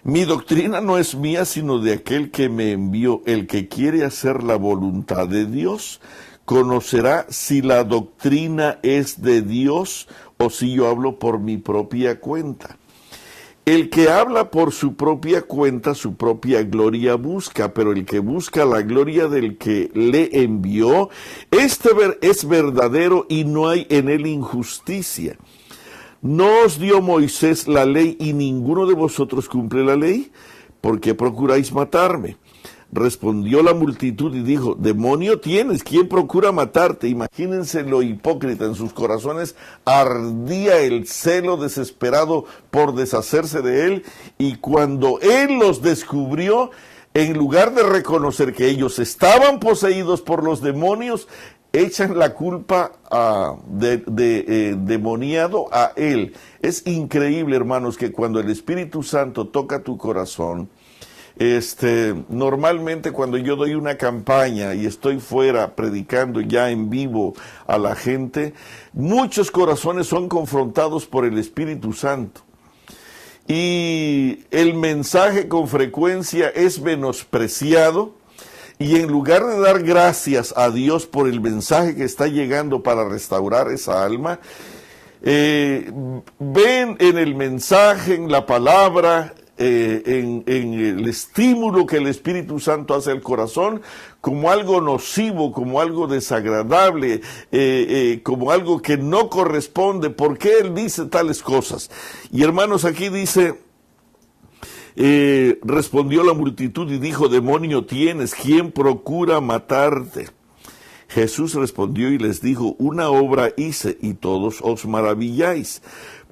Mi doctrina no es mía, sino de aquel que me envió. El que quiere hacer la voluntad de Dios, conocerá si la doctrina es de Dios o si yo hablo por mi propia cuenta. El que habla por su propia cuenta, su propia gloria busca, pero el que busca la gloria del que le envió, es verdadero y no hay en él injusticia. ¿No os dio Moisés la ley y ninguno de vosotros cumple la ley? ¿Por qué procuráis matarme? Respondió la multitud y dijo, demonio tienes, ¿quién procura matarte? Imagínense lo hipócrita, en sus corazones ardía el celo desesperado por deshacerse de él, y cuando él los descubrió, en lugar de reconocer que ellos estaban poseídos por los demonios, echan la culpa demoniado a él. Es increíble, hermanos, que cuando el Espíritu Santo toca tu corazón, normalmente cuando yo doy una campaña y estoy fuera predicando ya en vivo a la gente, muchos corazones son confrontados por el Espíritu Santo. Y el mensaje con frecuencia es menospreciado, y en lugar de dar gracias a Dios por el mensaje que está llegando para restaurar esa alma, ven en el mensaje, en la palabra, en el estímulo que el Espíritu Santo hace al corazón, como algo nocivo, como algo desagradable, como algo que no corresponde. ¿Por qué él dice tales cosas? Y hermanos, aquí dice, respondió la multitud y dijo, demonio tienes, ¿quién procura matarte? Jesús respondió y les dijo, una obra hice y todos os maravilláis.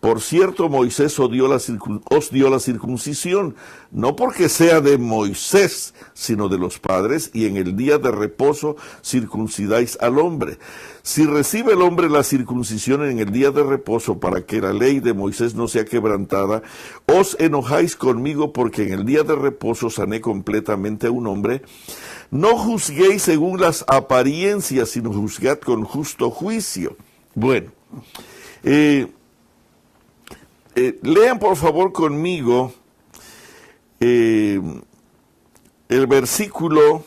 Por cierto, Moisés os dio la circuncisión, no porque sea de Moisés, sino de los padres, y en el día de reposo circuncidáis al hombre. Si recibe el hombre la circuncisión en el día de reposo para que la ley de Moisés no sea quebrantada, os enojáis conmigo porque en el día de reposo sané completamente a un hombre. No juzguéis según las apariencias, sino juzgad con justo juicio. Bueno, lean por favor conmigo el versículo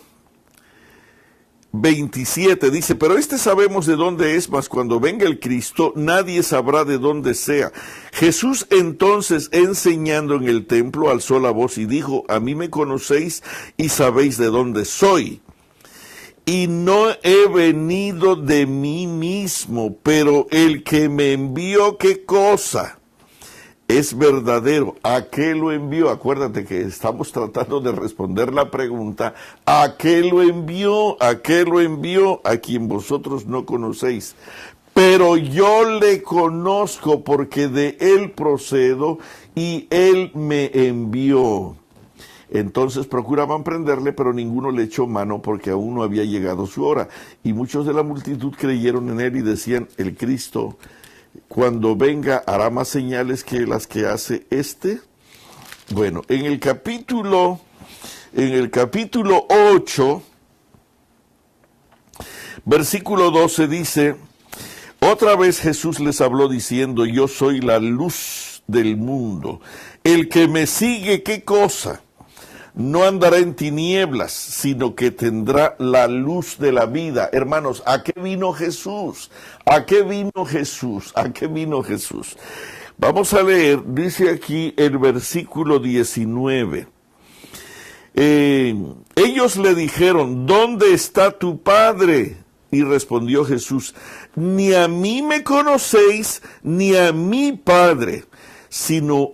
27, dice, pero sabemos de dónde es, mas cuando venga el Cristo, nadie sabrá de dónde sea. Jesús entonces, enseñando en el templo, alzó la voz y dijo, a mí me conocéis y sabéis de dónde soy. Y no he venido de mí mismo, pero el que me envió, ¿qué cosa? Es verdadero. ¿A qué lo envió? Acuérdate que estamos tratando de responder la pregunta, ¿a qué lo envió? ¿A qué lo envió? A quien vosotros no conocéis. Pero yo le conozco porque de él procedo y él me envió. Entonces procuraban prenderle, pero ninguno le echó mano porque aún no había llegado su hora. Y muchos de la multitud creyeron en él y decían, el Cristo, cuando venga, hará más señales que las que hace este. Bueno, en el capítulo 8, versículo 12 dice, otra vez Jesús les habló diciendo, yo soy la luz del mundo. El que me sigue, ¿qué cosa? No andará en tinieblas, sino que tendrá la luz de la vida. Hermanos, ¿a qué vino Jesús? ¿A qué vino Jesús? ¿A qué vino Jesús? Vamos a leer, dice aquí el versículo 19. Ellos le dijeron, ¿dónde está tu Padre? Y respondió Jesús, ni a mí me conocéis, ni a mi Padre. Sino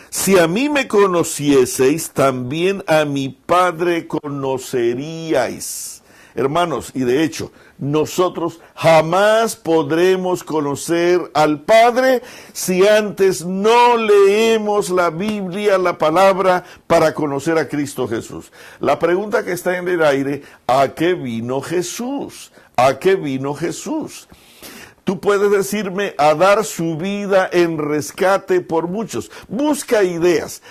si a mí me conocieseis, también a mi Padre conoceríais. Hermanos, y de hecho, nosotros jamás podremos conocer al Padre si antes no leemos la Biblia, la palabra, para conocer a Cristo Jesús. La pregunta que está en el aire, ¿a qué vino Jesús? ¿A qué vino Jesús? Tú puedes decirme, a dar su vida en rescate por muchos. Busca ideas.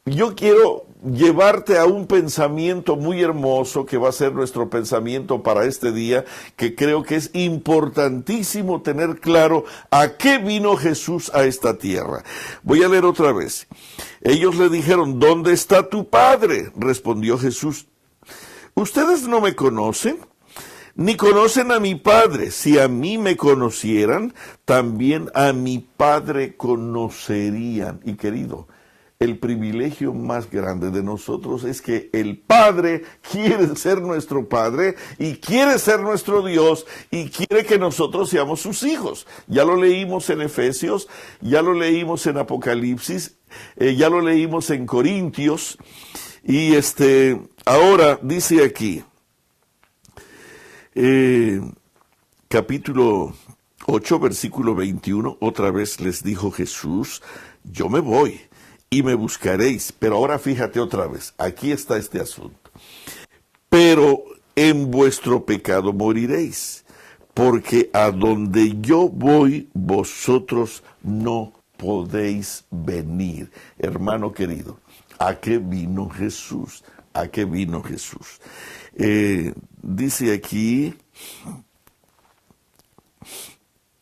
Yo quiero llevarte a un pensamiento muy hermoso que va a ser nuestro pensamiento para este día, que creo que es importantísimo tener claro a qué vino Jesús a esta tierra. Voy a leer otra vez. Ellos le dijeron, ¿dónde está tu Padre? Respondió Jesús, ¿ustedes no me conocen? Ni conocen a mi Padre. Si a mí me conocieran, también a mi Padre conocerían. Y querido, el privilegio más grande de nosotros es que el Padre quiere ser nuestro Padre y quiere ser nuestro Dios y quiere que nosotros seamos sus hijos. Ya lo leímos en Efesios, ya lo leímos en Apocalipsis, ya lo leímos en Corintios y ahora dice aquí, capítulo 8, versículo 21, otra vez les dijo Jesús, yo me voy y me buscaréis, pero ahora fíjate otra vez, aquí está este asunto, pero en vuestro pecado moriréis, porque a donde yo voy, vosotros no podéis venir. Hermano querido, ¿a qué vino Jesús? ¿A qué vino Jesús? Dice aquí,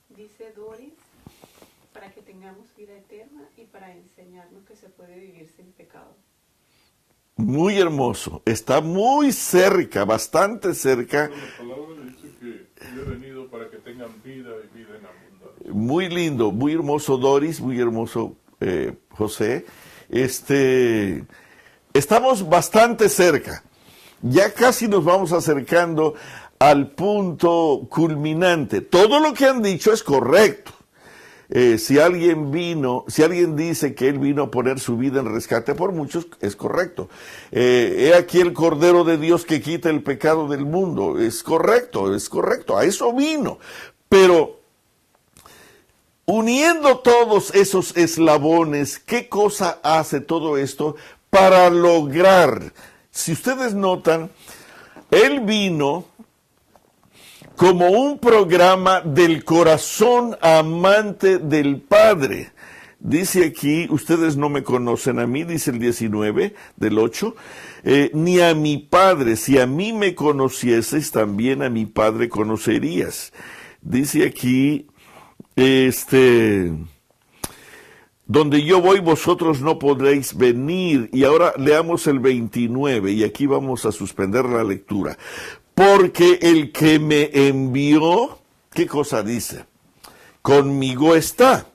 dice Doris, para que tengamos vida eterna y para enseñarnos que se puede vivir sin pecado. Muy hermoso, está muy cerca, bastante cerca. La palabra dice que yo he venido para que tengan vida y vida en abundancia. Muy lindo, muy hermoso Doris, muy hermoso José. Estamos bastante cerca. Ya casi nos vamos acercando al punto culminante. Todo lo que han dicho es correcto. Si alguien dice que Él vino a poner su vida en rescate por muchos, es correcto. He aquí el Cordero de Dios que quita el pecado del mundo. Es correcto, a eso vino. Pero uniendo todos esos eslabones, ¿qué cosa hace todo esto para lograr? Si ustedes notan, Él vino como un programa del corazón amante del Padre. Dice aquí, ustedes no me conocen a mí, dice el 19 del 8, ni a mi Padre. Si a mí me conocieses, también a mi Padre conocerías. Dice aquí, donde yo voy, vosotros no podréis venir. Y ahora leamos el 29, y aquí vamos a suspender la lectura. Porque el que me envió, ¿qué cosa dice? Conmigo está.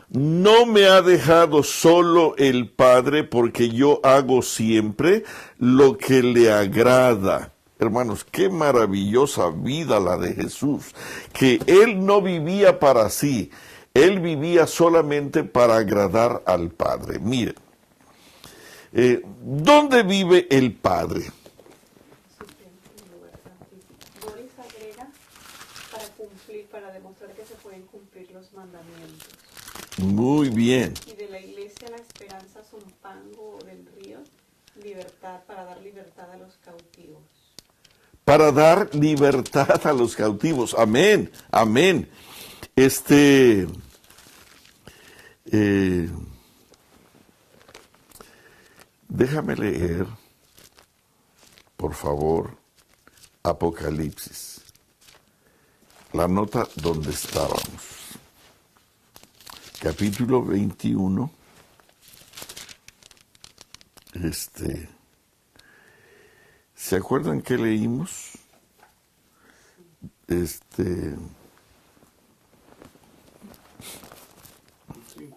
No me ha dejado solo el Padre, porque yo hago siempre lo que le agrada. Hermanos, qué maravillosa vida la de Jesús, que Él no vivía para sí, Él vivía solamente para agradar al Padre. Miren, ¿dónde vive el Padre? Boris agrega para demostrar que se pueden cumplir los mandamientos. Muy bien. Y de la iglesia la esperanza Zumpango del Río, libertad, para dar libertad a los cautivos. Para dar libertad a los cautivos. Amén, amén. Déjame leer, por favor, Apocalipsis. La nota donde estábamos. Capítulo 21. ¿Se acuerdan que leímos? 5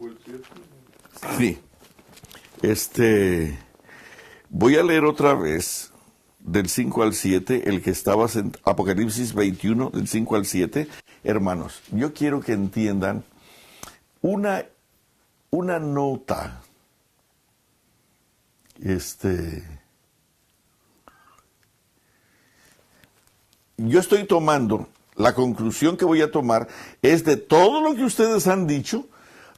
al 7. Sí. Voy a leer otra vez del 5 al 7, el que estaba en Apocalipsis 21, del 5 al 7. Hermanos, yo quiero que entiendan una nota. Yo estoy tomando, la conclusión que voy a tomar es de todo lo que ustedes han dicho,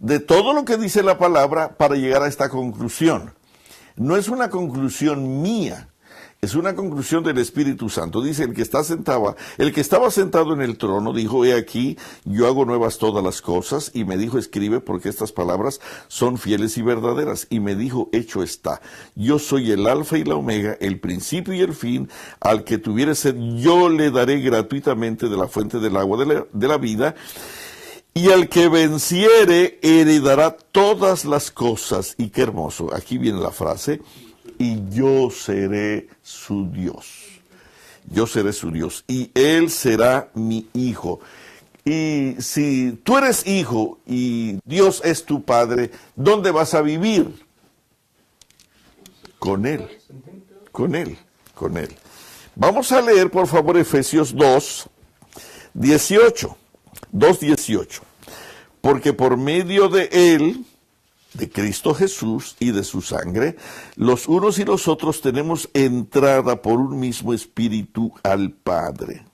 de todo lo que dice la palabra para llegar a esta conclusión. No es una conclusión mía, es una conclusión del Espíritu Santo. Dice, el que estaba sentado en el trono dijo, he aquí, yo hago nuevas todas las cosas, y me dijo, escribe, porque estas palabras son fieles y verdaderas. Y me dijo, hecho está. Yo soy el alfa y la omega, el principio y el fin. Al que tuviere sed, yo le daré gratuitamente de la fuente del agua de la vida. Y al que venciere, heredará todas las cosas. Y qué hermoso, aquí viene la frase, y yo seré su Dios. Yo seré su Dios, y Él será mi hijo. Y si tú eres hijo y Dios es tu Padre, ¿dónde vas a vivir? Con Él, con Él, con Él. Vamos a leer, por favor, Efesios 2:18. 2:18. Porque por medio de Él, de Cristo Jesús y de su sangre, los unos y los otros tenemos entrada por un mismo espíritu al Padre.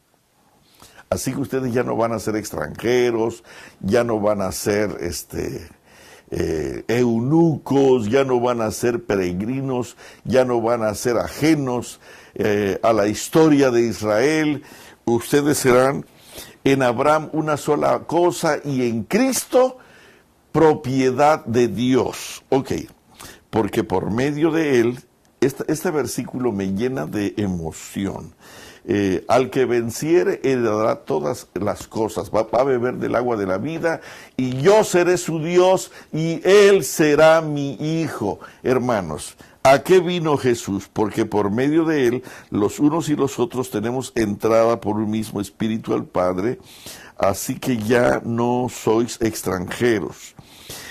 Así que ustedes ya no van a ser extranjeros, ya no van a ser eunucos, ya no van a ser peregrinos, ya no van a ser ajenos a la historia de Israel. Ustedes serán en Abraham una sola cosa y en Cristo propiedad de Dios. Ok, porque por medio de Él, este versículo me llena de emoción. Al que venciere heredará todas las cosas, va a beber del agua de la vida, y yo seré su Dios y Él será mi hijo. Hermanos, ¿a qué vino Jesús? Porque por medio de Él, los unos y los otros tenemos entrada por un mismo espíritu al Padre, así que ya no sois extranjeros.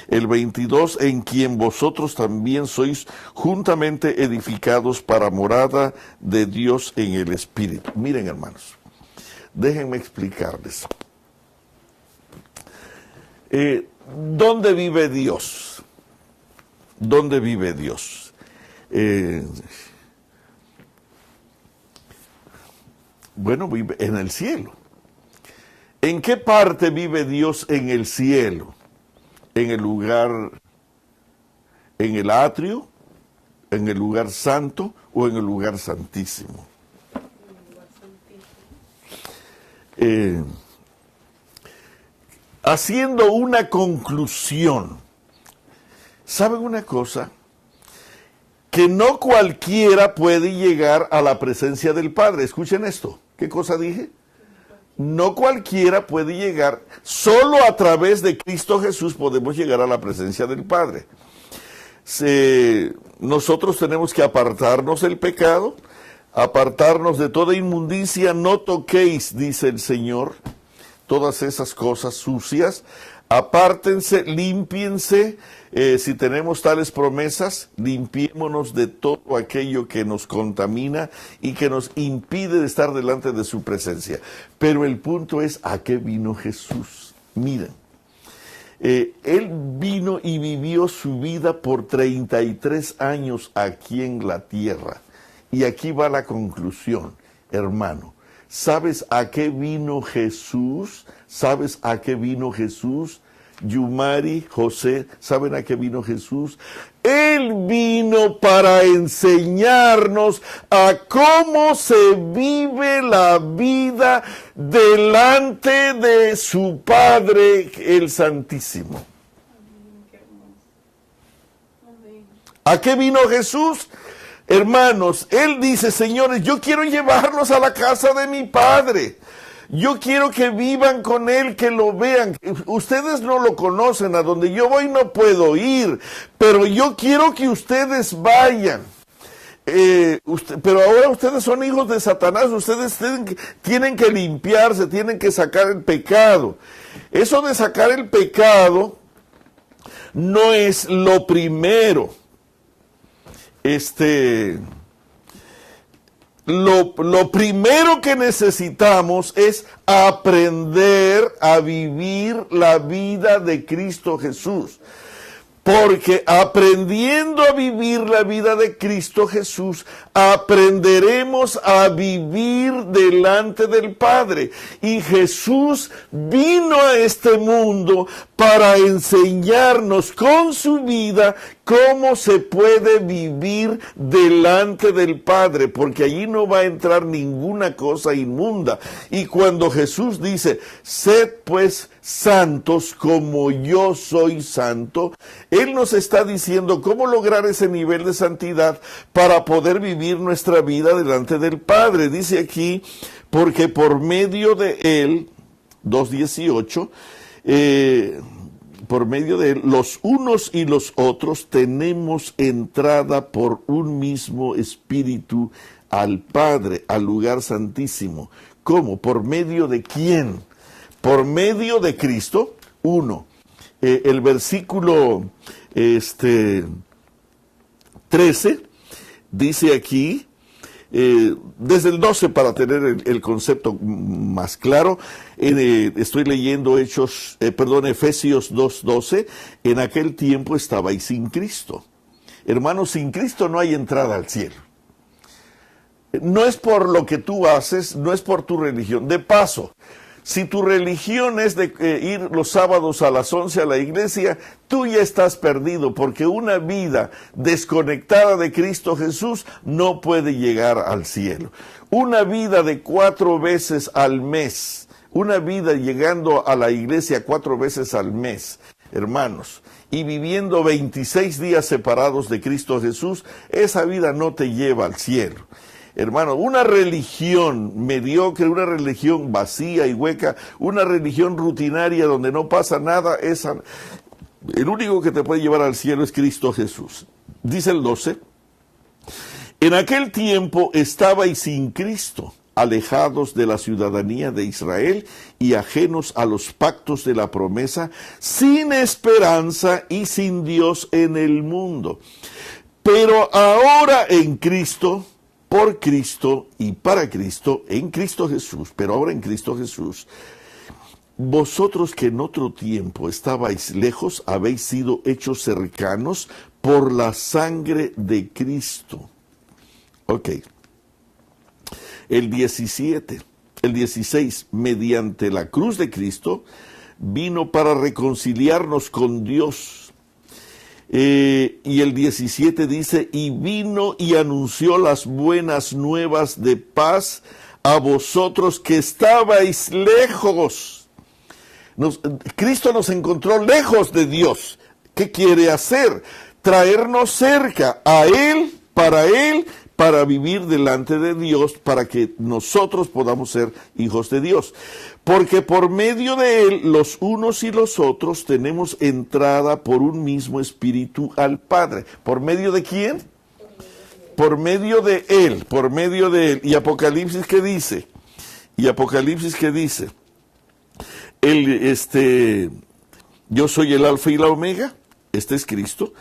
El 22, en quien vosotros también sois juntamente edificados para morada de Dios en el Espíritu. Miren, hermanos, déjenme explicarles. ¿Dónde vive Dios? ¿Dónde vive Dios? Bueno, vive en el cielo. ¿En qué parte vive Dios en el cielo? ¿En el lugar, en el atrio, en el lugar santo o en el lugar santísimo? Haciendo una conclusión, ¿saben una cosa? Que no cualquiera puede llegar a la presencia del Padre. Escuchen esto. ¿Qué cosa dije? No cualquiera puede llegar, solo a través de Cristo Jesús podemos llegar a la presencia del Padre. Nosotros tenemos que apartarnos del pecado, apartarnos de toda inmundicia, no toquéis, dice el Señor, todas esas cosas sucias, apártense, límpiense, si tenemos tales promesas, limpiémonos de todo aquello que nos contamina y que nos impide de estar delante de su presencia. Pero el punto es, ¿a qué vino Jesús? Miren, Él vino y vivió su vida por 33 años aquí en la tierra. Y aquí va la conclusión, hermano. ¿Sabes a qué vino Jesús? ¿Sabes a qué vino Jesús? Yumari, José, ¿saben a qué vino Jesús? Él vino para enseñarnos a cómo se vive la vida delante de su Padre, el Santísimo. ¿A qué vino Jesús? Hermanos, Él dice, señores, yo quiero llevarlos a la casa de mi Padre. Yo quiero que vivan con Él, que lo vean. Ustedes no lo conocen, a donde yo voy no puedo ir, pero yo quiero que ustedes vayan. Pero ahora ustedes son hijos de Satanás, ustedes tienen que limpiarse, tienen que sacar el pecado. Eso de sacar el pecado no es lo primero. Lo primero que necesitamos es aprender a vivir la vida de Cristo Jesús. Porque aprendiendo a vivir la vida de Cristo Jesús, aprenderemos a vivir delante del Padre. Y Jesús vino a este mundo para enseñarnos con su vida cómo se puede vivir delante del Padre, porque allí no va a entrar ninguna cosa inmunda. Y cuando Jesús dice, sed pues santos como yo soy santo, Él nos está diciendo cómo lograr ese nivel de santidad para poder vivir nuestra vida delante del Padre. Dice aquí, porque por medio de Él, 2:18, por medio de Él, los unos y los otros tenemos entrada por un mismo Espíritu al Padre, al lugar santísimo. ¿Cómo? ¿Por medio de quién? Por medio de Cristo. Uno, el versículo 13 dice aquí, desde el 12 para tener el concepto más claro, estoy leyendo Efesios 2:12, en aquel tiempo estabais sin Cristo. Hermanos, sin Cristo no hay entrada al cielo. No es por lo que tú haces, no es por tu religión. De paso, si tu religión es de ir los sábados a las 11 a la iglesia, tú ya estás perdido, porque una vida desconectada de Cristo Jesús no puede llegar al cielo. Una vida de 4 veces al mes, una vida llegando a la iglesia 4 veces al mes, hermanos, y viviendo 26 días separados de Cristo Jesús, esa vida no te lleva al cielo. Hermano, una religión mediocre, una religión vacía y hueca, una religión rutinaria donde no pasa nada, el único que te puede llevar al cielo es Cristo Jesús. Dice el 12, en aquel tiempo estabais sin Cristo, alejados de la ciudadanía de Israel y ajenos a los pactos de la promesa, sin esperanza y sin Dios en el mundo. Pero ahora en Cristo, por Cristo y para Cristo, en Cristo Jesús, pero ahora en Cristo Jesús, vosotros que en otro tiempo estabais lejos, habéis sido hechos cercanos por la sangre de Cristo. Ok. El 16, mediante la cruz de Cristo, vino para reconciliarnos con Dios. Y el 17 dice, y vino y anunció las buenas nuevas de paz a vosotros que estabais lejos. Cristo nos encontró lejos de Dios. ¿Qué quiere hacer? Traernos cerca a Él, para vivir delante de Dios, para que nosotros podamos ser hijos de Dios. Porque por medio de Él, los unos y los otros, tenemos entrada por un mismo espíritu al Padre. ¿Por medio de quién? Por medio de Él, por medio de Él. ¿Y Apocalipsis qué dice? Yo soy el Alfa y la Omega, este es Cristo,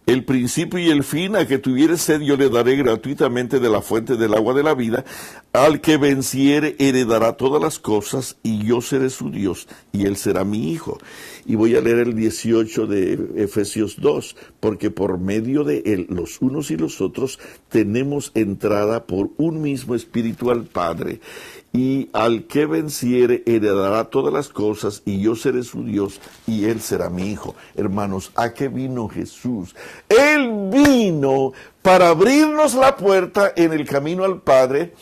el principio y el fin. A que tuviere sed yo le daré gratuitamente de la fuente del agua de la vida. Al que venciere heredará todas las cosas, y yo seré su Dios y él será mi hijo. Y voy a leer el 18 de Efesios 2, porque por medio de él, los unos y los otros, tenemos entrada por un mismo espíritu al Padre. Y al que venciere heredará todas las cosas, y yo seré su Dios y él será mi hijo. Hermanos, ¿a qué vino Jesús? Él vino para abrirnos la puerta en el camino al Padre.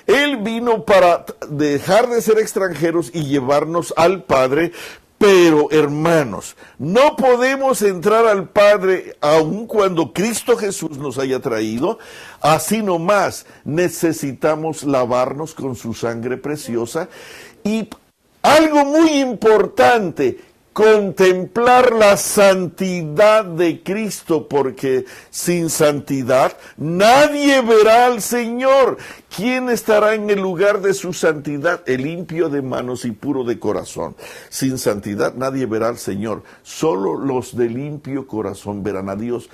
Él vino para dejar de ser extranjeros y llevarnos al Padre. Pero, hermanos, no podemos entrar al Padre aun cuando Cristo Jesús nos haya traído. Así nomás necesitamos lavarnos con su sangre preciosa. Y algo muy importante, contemplar la santidad de Cristo, porque sin santidad nadie verá al Señor. ¿Quién estará en el lugar de su santidad? El limpio de manos y puro de corazón. Sin santidad nadie verá al Señor. Solo los de limpio corazón verán a Dios.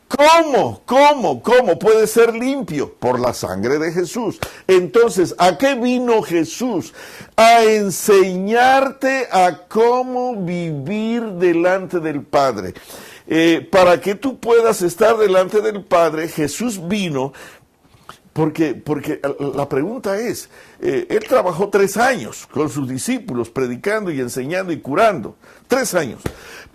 ¿Cómo puede ser limpio? Por la sangre de Jesús. Entonces, ¿a qué vino Jesús? A enseñarte a cómo vivir delante del Padre. Para que tú puedas estar delante del Padre, Jesús vino. Porque la pregunta es, él trabajó 3 años con sus discípulos, predicando y enseñando y curando. 3 años.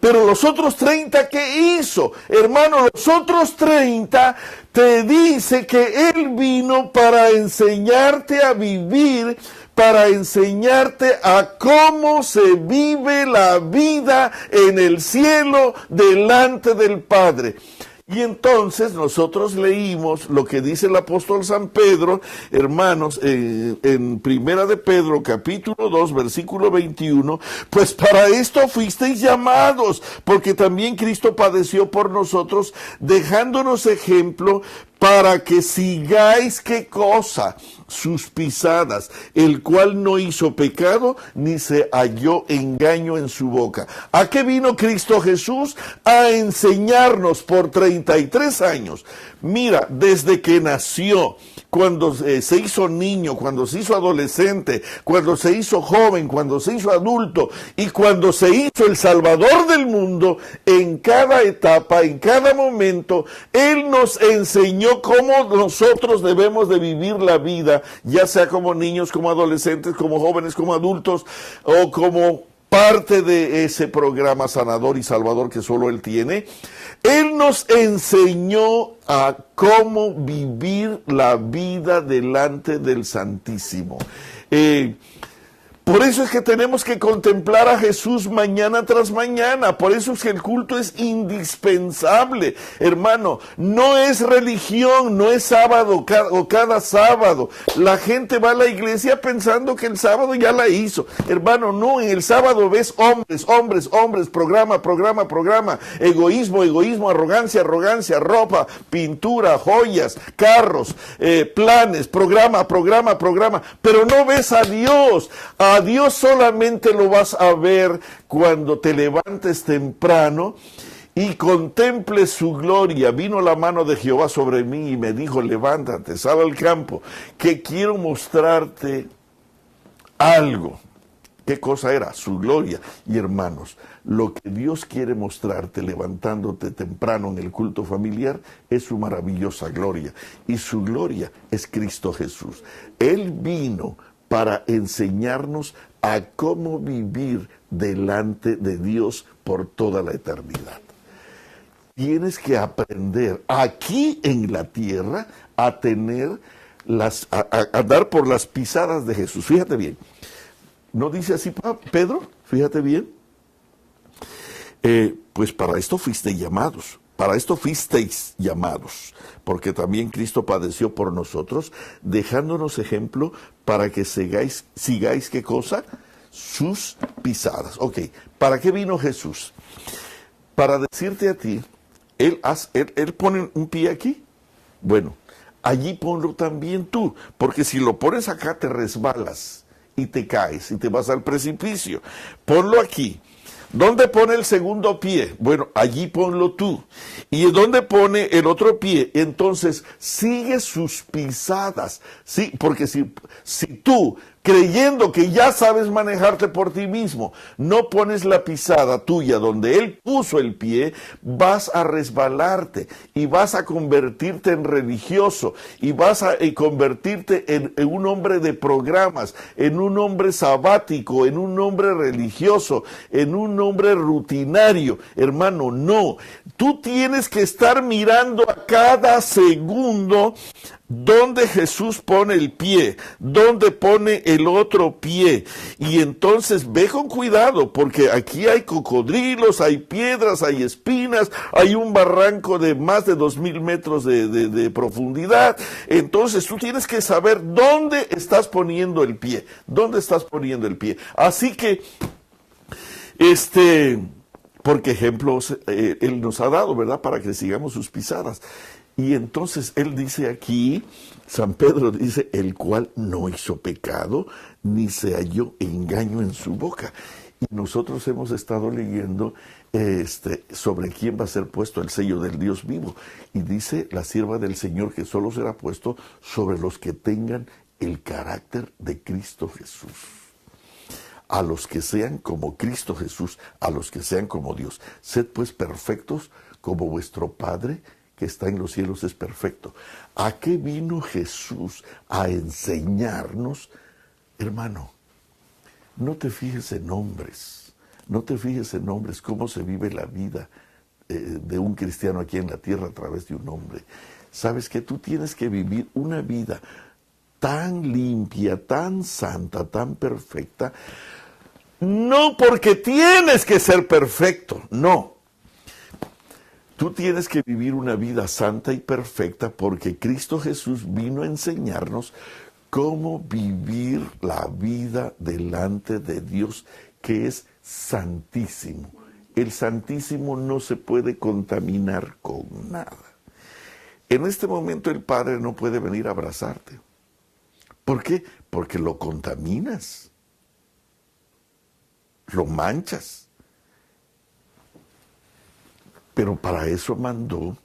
Pero los otros 30, ¿qué hizo? Hermano, los otros 30 te dice que él vino para enseñarte a vivir, para enseñarte a cómo se vive la vida en el cielo delante del Padre. Y entonces nosotros leímos lo que dice el apóstol San Pedro, hermanos, en Primera de Pedro, capítulo 2, versículo 21, pues para esto fuisteis llamados, porque también Cristo padeció por nosotros, dejándonos ejemplo para que sigáis, ¿qué cosa? Sus pisadas, el cual no hizo pecado, ni se halló engaño en su boca. ¿A qué vino Cristo Jesús? A enseñarnos por 33 años. Mira, desde que nació, cuando se hizo niño, cuando se hizo adolescente, cuando se hizo joven, cuando se hizo adulto y cuando se hizo el Salvador del mundo, en cada etapa, en cada momento, Él nos enseñó cómo nosotros debemos de vivir la vida, ya sea como niños, como adolescentes, como jóvenes, como adultos, o como parte de ese programa sanador y salvador que solo Él tiene. Él nos enseñó a cómo vivir la vida delante del Santísimo. Por eso es que tenemos que contemplar a Jesús mañana tras mañana. Por eso es que el culto es indispensable, hermano. No es religión, no es sábado o cada sábado. La gente va a la iglesia pensando que el sábado ya la hizo. Hermano, no, en el sábado ves hombres, programa. Egoísmo, arrogancia, ropa, pintura, joyas, carros, planes, programa. Pero no ves a Dios. A Dios solamente lo vas a ver cuando te levantes temprano y contemples su gloria. Vino la mano de Jehová sobre mí y me dijo, levántate, sal al campo, que quiero mostrarte algo. ¿Qué cosa era? Su gloria. Y hermanos, lo que Dios quiere mostrarte levantándote temprano en el culto familiar es su maravillosa gloria. Y su gloria es Cristo Jesús. Él vino para enseñarnos a cómo vivir delante de Dios por toda la eternidad. Tienes que aprender aquí en la tierra a tener a andar por las pisadas de Jesús. Fíjate bien. ¿No dice así Pedro? Fíjate bien. Pues para esto fuisteis llamados, porque también Cristo padeció por nosotros, dejándonos ejemplo para que sigáis, ¿qué cosa? Sus pisadas. Ok, ¿para qué vino Jesús? Para decirte a ti, él pone un pie aquí, bueno, allí ponlo también tú, porque si lo pones acá te resbalas y te caes y te vas al precipicio. Ponlo aquí. ¿Dónde pone el segundo pie? Bueno, allí ponlo tú. ¿Y dónde pone el otro pie? Entonces, sigue sus pisadas. Sí, porque si tú, creyendo que ya sabes manejarte por ti mismo, no pones la pisada tuya donde Él puso el pie, vas a resbalarte y vas a convertirte en religioso y vas a convertirte en un hombre de programas, en un hombre sabático, en un hombre religioso, en un hombre rutinario. Hermano, no. Tú tienes que estar mirando a cada segundo donde Jesús pone el pie, donde pone el otro pie. Y entonces ve con cuidado, porque aquí hay cocodrilos, hay piedras, hay espinas, hay un barranco de más de 2000 metros de profundidad. Entonces tú tienes que saber dónde estás poniendo el pie, dónde estás poniendo el pie. Así que, porque ejemplos Él nos ha dado, ¿verdad? Para que sigamos sus pisadas. Y entonces Él dice aquí, San Pedro dice, el cual no hizo pecado, ni se halló engaño en su boca. Y nosotros hemos estado leyendo sobre quién va a ser puesto el sello del Dios vivo. Y dice la sierva del Señor que solo será puesto sobre los que tengan el carácter de Cristo Jesús. A los que sean como Cristo Jesús, a los que sean como Dios. Sed pues perfectos como vuestro Padre que está en los cielos es perfecto. ¿A qué vino Jesús? A enseñarnos. Hermano, no te fijes en nombres, no te fijes en nombres, cómo se vive la vida de un cristiano aquí en la tierra a través de un hombre. Sabes que tú tienes que vivir una vida tan limpia, tan santa, tan perfecta, no porque tienes que ser perfecto, no. Tú tienes que vivir una vida santa y perfecta porque Cristo Jesús vino a enseñarnos cómo vivir la vida delante de Dios, que es santísimo. El santísimo no se puede contaminar con nada. En este momento el Padre no puede venir a abrazarte. ¿Por qué? Porque lo contaminas, lo manchas. Pero para eso mandó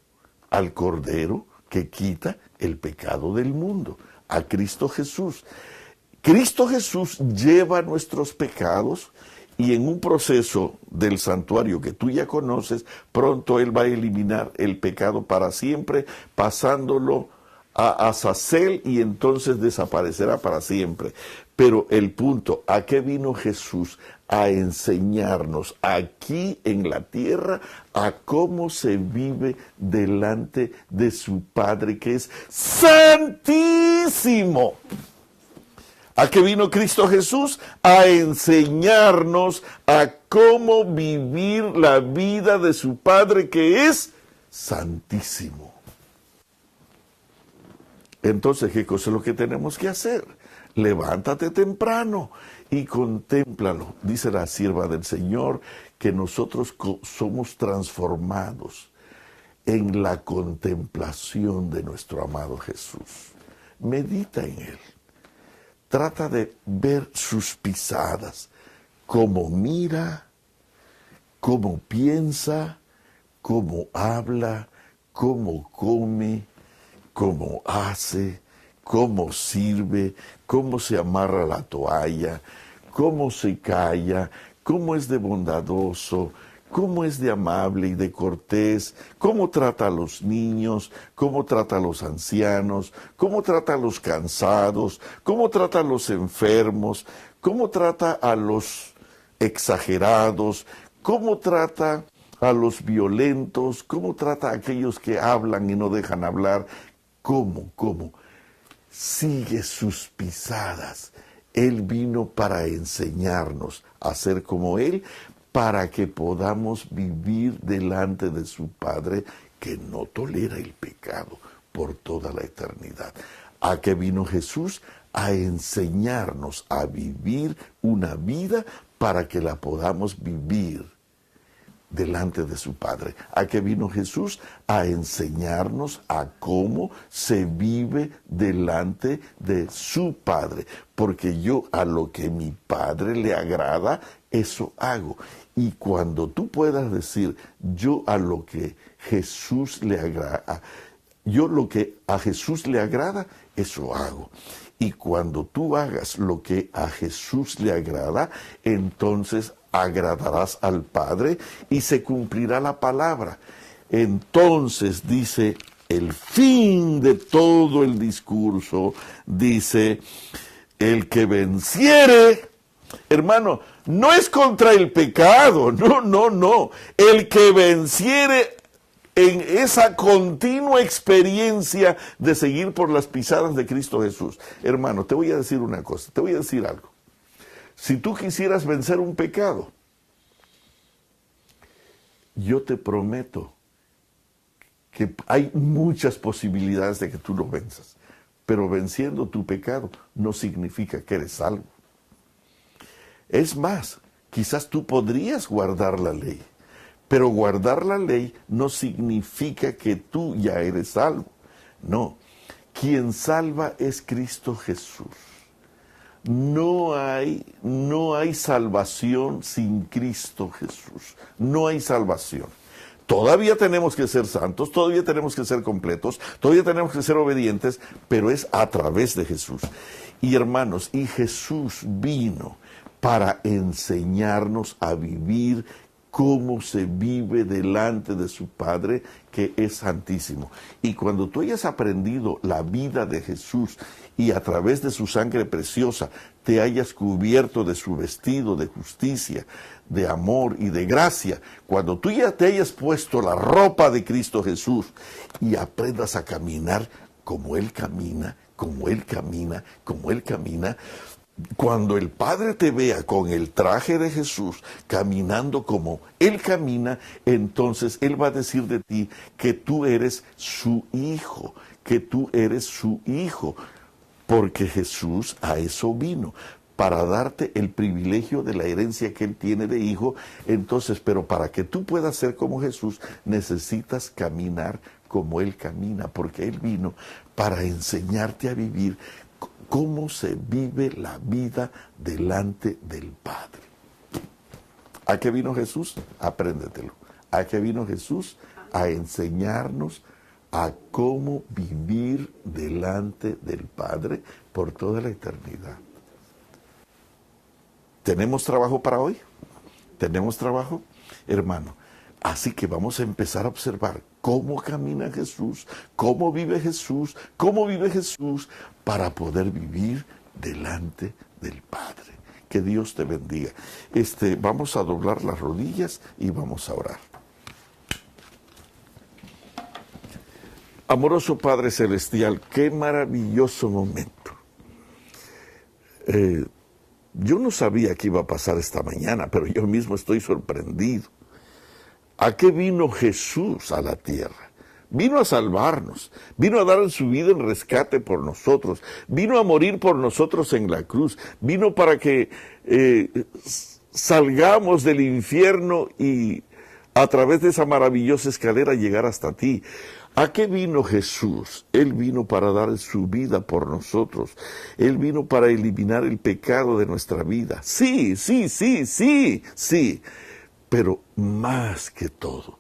al Cordero que quita el pecado del mundo, a Cristo Jesús. Cristo Jesús lleva nuestros pecados y en un proceso del santuario que tú ya conoces, pronto Él va a eliminar el pecado para siempre, pasándolo a Azazel y entonces desaparecerá para siempre. Pero el punto, ¿a qué vino Jesús? A enseñarnos aquí en la tierra a cómo se vive delante de su Padre que es santísimo. ¿A qué vino Cristo Jesús? A enseñarnos a cómo vivir la vida de su Padre que es santísimo. Entonces, ¿qué cosa es lo que tenemos que hacer? Levántate temprano y contémplalo. Dice la sierva del Señor que nosotros somos transformados en la contemplación de nuestro amado Jesús. Medita en Él. Trata de ver sus pisadas, cómo mira, cómo piensa, cómo habla, cómo come, cómo hace, cómo sirve, cómo se amarra la toalla, cómo se calla, cómo es de bondadoso, cómo es de amable y de cortés, cómo trata a los niños, cómo trata a los ancianos, cómo trata a los cansados, cómo trata a los enfermos, cómo trata a los exagerados, cómo trata a los violentos, cómo trata a aquellos que hablan y no dejan hablar. ¿Cómo? Sigue sus pisadas. Él vino para enseñarnos a ser como Él, para que podamos vivir delante de su Padre, que no tolera el pecado por toda la eternidad. ¿A qué vino Jesús? A enseñarnos a vivir una vida para que la podamos vivir delante de su Padre. ¿A qué vino Jesús? A enseñarnos a cómo se vive delante de su Padre. Porque yo a lo que mi Padre le agrada, eso hago. Y cuando tú puedas decir, yo a lo que Jesús le agrada, yo lo que a Jesús le agrada, eso hago. Y cuando tú hagas lo que a Jesús le agrada, entonces agradarás al Padre y se cumplirá la palabra. Entonces dice, el fin de todo el discurso, dice, el que venciere, hermano, no es contra el pecado, no. El que venciere en esa continua experiencia de seguir por las pisadas de Cristo Jesús. Hermano, te voy a decir una cosa, te voy a decir algo. Si tú quisieras vencer un pecado, yo te prometo que hay muchas posibilidades de que tú lo venzas. Pero venciendo tu pecado no significa que eres salvo. Es más, quizás tú podrías guardar la ley, pero guardar la ley no significa que tú ya eres salvo. No, quien salva es Cristo Jesús. No hay salvación sin Cristo Jesús. No hay salvación. Todavía tenemos que ser santos, todavía tenemos que ser completos, todavía tenemos que ser obedientes, pero es a través de Jesús. Y hermanos, y Jesús vino para enseñarnos a vivir cómo se vive delante de su Padre, que es santísimo. Y cuando tú hayas aprendido la vida de Jesús y a través de su sangre preciosa te hayas cubierto de su vestido de justicia, de amor y de gracia, cuando tú ya te hayas puesto la ropa de Cristo Jesús y aprendas a caminar como Él camina, como Él camina, como Él camina, cuando el Padre te vea con el traje de Jesús, caminando como Él camina, entonces Él va a decir de ti que tú eres su hijo, que tú eres su hijo, porque Jesús a eso vino, para darte el privilegio de la herencia que Él tiene de hijo. Entonces, pero para que tú puedas ser como Jesús, necesitas caminar como Él camina, porque Él vino para enseñarte a vivir cómo se vive la vida delante del Padre. ¿A qué vino Jesús? Apréndetelo. ¿A qué vino Jesús? A enseñarnos a cómo vivir delante del Padre por toda la eternidad. ¿Tenemos trabajo para hoy? ¿Tenemos trabajo? Hermano, así que vamos a empezar a observar cómo camina Jesús, cómo vive Jesús, para poder vivir delante del Padre. Que Dios te bendiga. Vamos a doblar las rodillas y vamos a orar. Amoroso Padre Celestial, qué maravilloso momento. Yo no sabía que iba a pasar esta mañana, pero yo mismo estoy sorprendido. ¿A qué vino Jesús a la tierra? Vino a salvarnos, vino a dar su vida en rescate por nosotros, vino a morir por nosotros en la cruz, vino para que salgamos del infierno y a través de esa maravillosa escalera llegar hasta ti. ¿A qué vino Jesús? Él vino para dar su vida por nosotros. Él vino para eliminar el pecado de nuestra vida. Sí. Pero más que todo,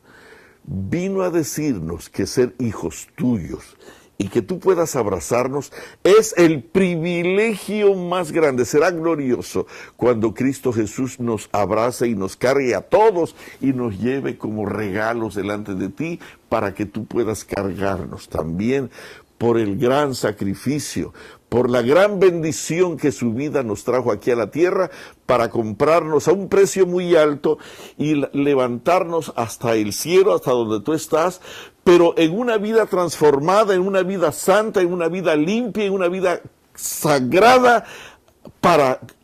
vino a decirnos que ser hijos tuyos y que tú puedas abrazarnos, es el privilegio más grande. Será glorioso cuando Cristo Jesús nos abrace y nos cargue a todos y nos lleve como regalos delante de ti para que tú puedas cargarnos también por el gran sacrificio, por la gran bendición que su vida nos trajo aquí a la tierra para comprarnos a un precio muy alto y levantarnos hasta el cielo, hasta donde tú estás, pero en una vida transformada, en una vida santa, en una vida limpia, en una vida sagrada,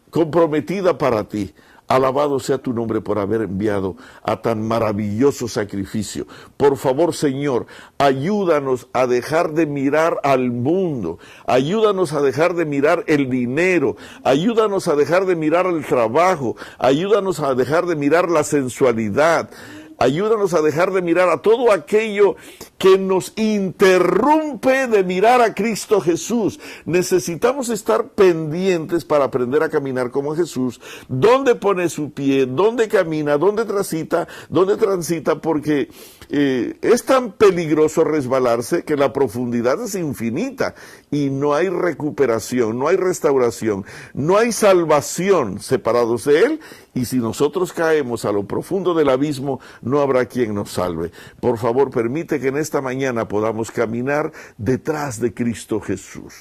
comprometida para ti. Alabado sea tu nombre por haber enviado a tan maravilloso sacrificio. Por favor, Señor, ayúdanos a dejar de mirar al mundo, ayúdanos a dejar de mirar el dinero, ayúdanos a dejar de mirar el trabajo, ayúdanos a dejar de mirar la sensualidad. Ayúdanos a dejar de mirar a todo aquello que nos interrumpe de mirar a Cristo Jesús. Necesitamos estar pendientes para aprender a caminar como Jesús. ¿Dónde pone su pie? ¿Dónde camina? ¿Dónde transita? Porque es tan peligroso resbalarse que la profundidad es infinita y no hay recuperación, no hay restauración, no hay salvación separados de Él. Y si nosotros caemos a lo profundo del abismo, no habrá quien nos salve. Por favor, permite que en esta mañana podamos caminar detrás de Cristo Jesús,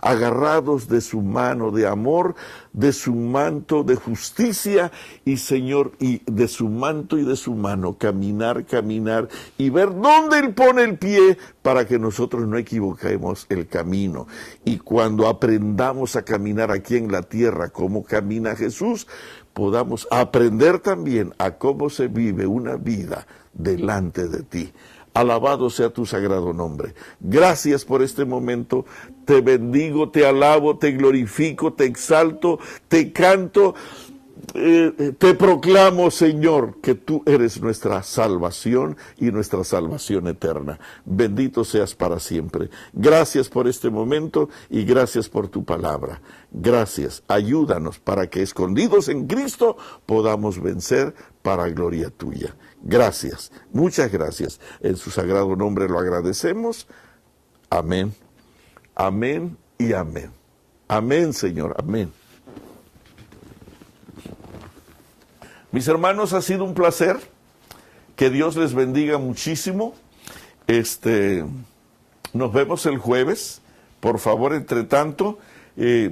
agarrados de su mano de amor, de su manto de justicia y, Señor, y de su manto y de su mano, caminar y ver dónde Él pone el pie para que nosotros no equivoquemos el camino. Y cuando aprendamos a caminar aquí en la tierra como camina Jesús, podamos aprender también a cómo se vive una vida delante de ti. Alabado sea tu sagrado nombre. Gracias por este momento. Te bendigo, te alabo, te glorifico, te exalto, te canto. Te proclamo, Señor, que tú eres nuestra salvación y nuestra salvación eterna. Bendito seas para siempre. Gracias por este momento y gracias por tu palabra. Gracias. Ayúdanos para que escondidos en Cristo podamos vencer para gloria tuya. Gracias. Muchas gracias. En su sagrado nombre lo agradecemos. Amén. Amén y amén. Amén, Señor. Amén. Mis hermanos, ha sido un placer. Que Dios les bendiga muchísimo. Nos vemos el jueves. Por favor, entre tanto,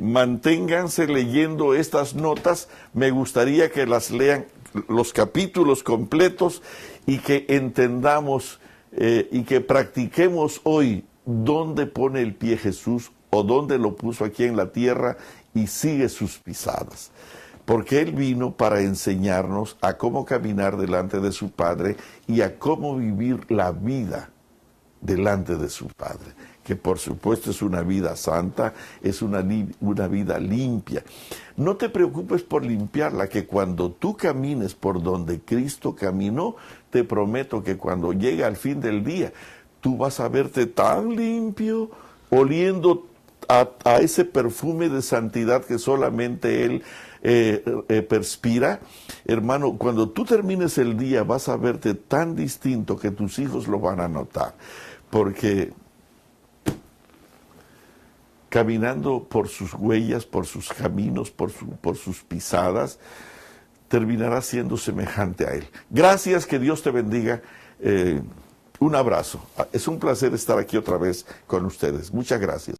manténganse leyendo estas notas. Me gustaría que las lean los capítulos completos y que entendamos y que practiquemos hoy dónde pone el pie Jesús o dónde lo puso aquí en la tierra y sigue sus pisadas. Porque Él vino para enseñarnos a cómo caminar delante de su Padre y a cómo vivir la vida delante de su Padre. Que por supuesto es una vida santa, es una vida limpia. No te preocupes por limpiarla, que cuando tú camines por donde Cristo caminó, te prometo que cuando llegue al fin del día, tú vas a verte tan limpio, oliendo a ese perfume de santidad que solamente Él perspira. Hermano, cuando tú termines el día vas a verte tan distinto que tus hijos lo van a notar, porque caminando por sus huellas, por sus caminos, por sus pisadas, terminará siendo semejante a Él. Gracias, que Dios te bendiga. Un abrazo. Es un placer estar aquí otra vez con ustedes. Muchas gracias.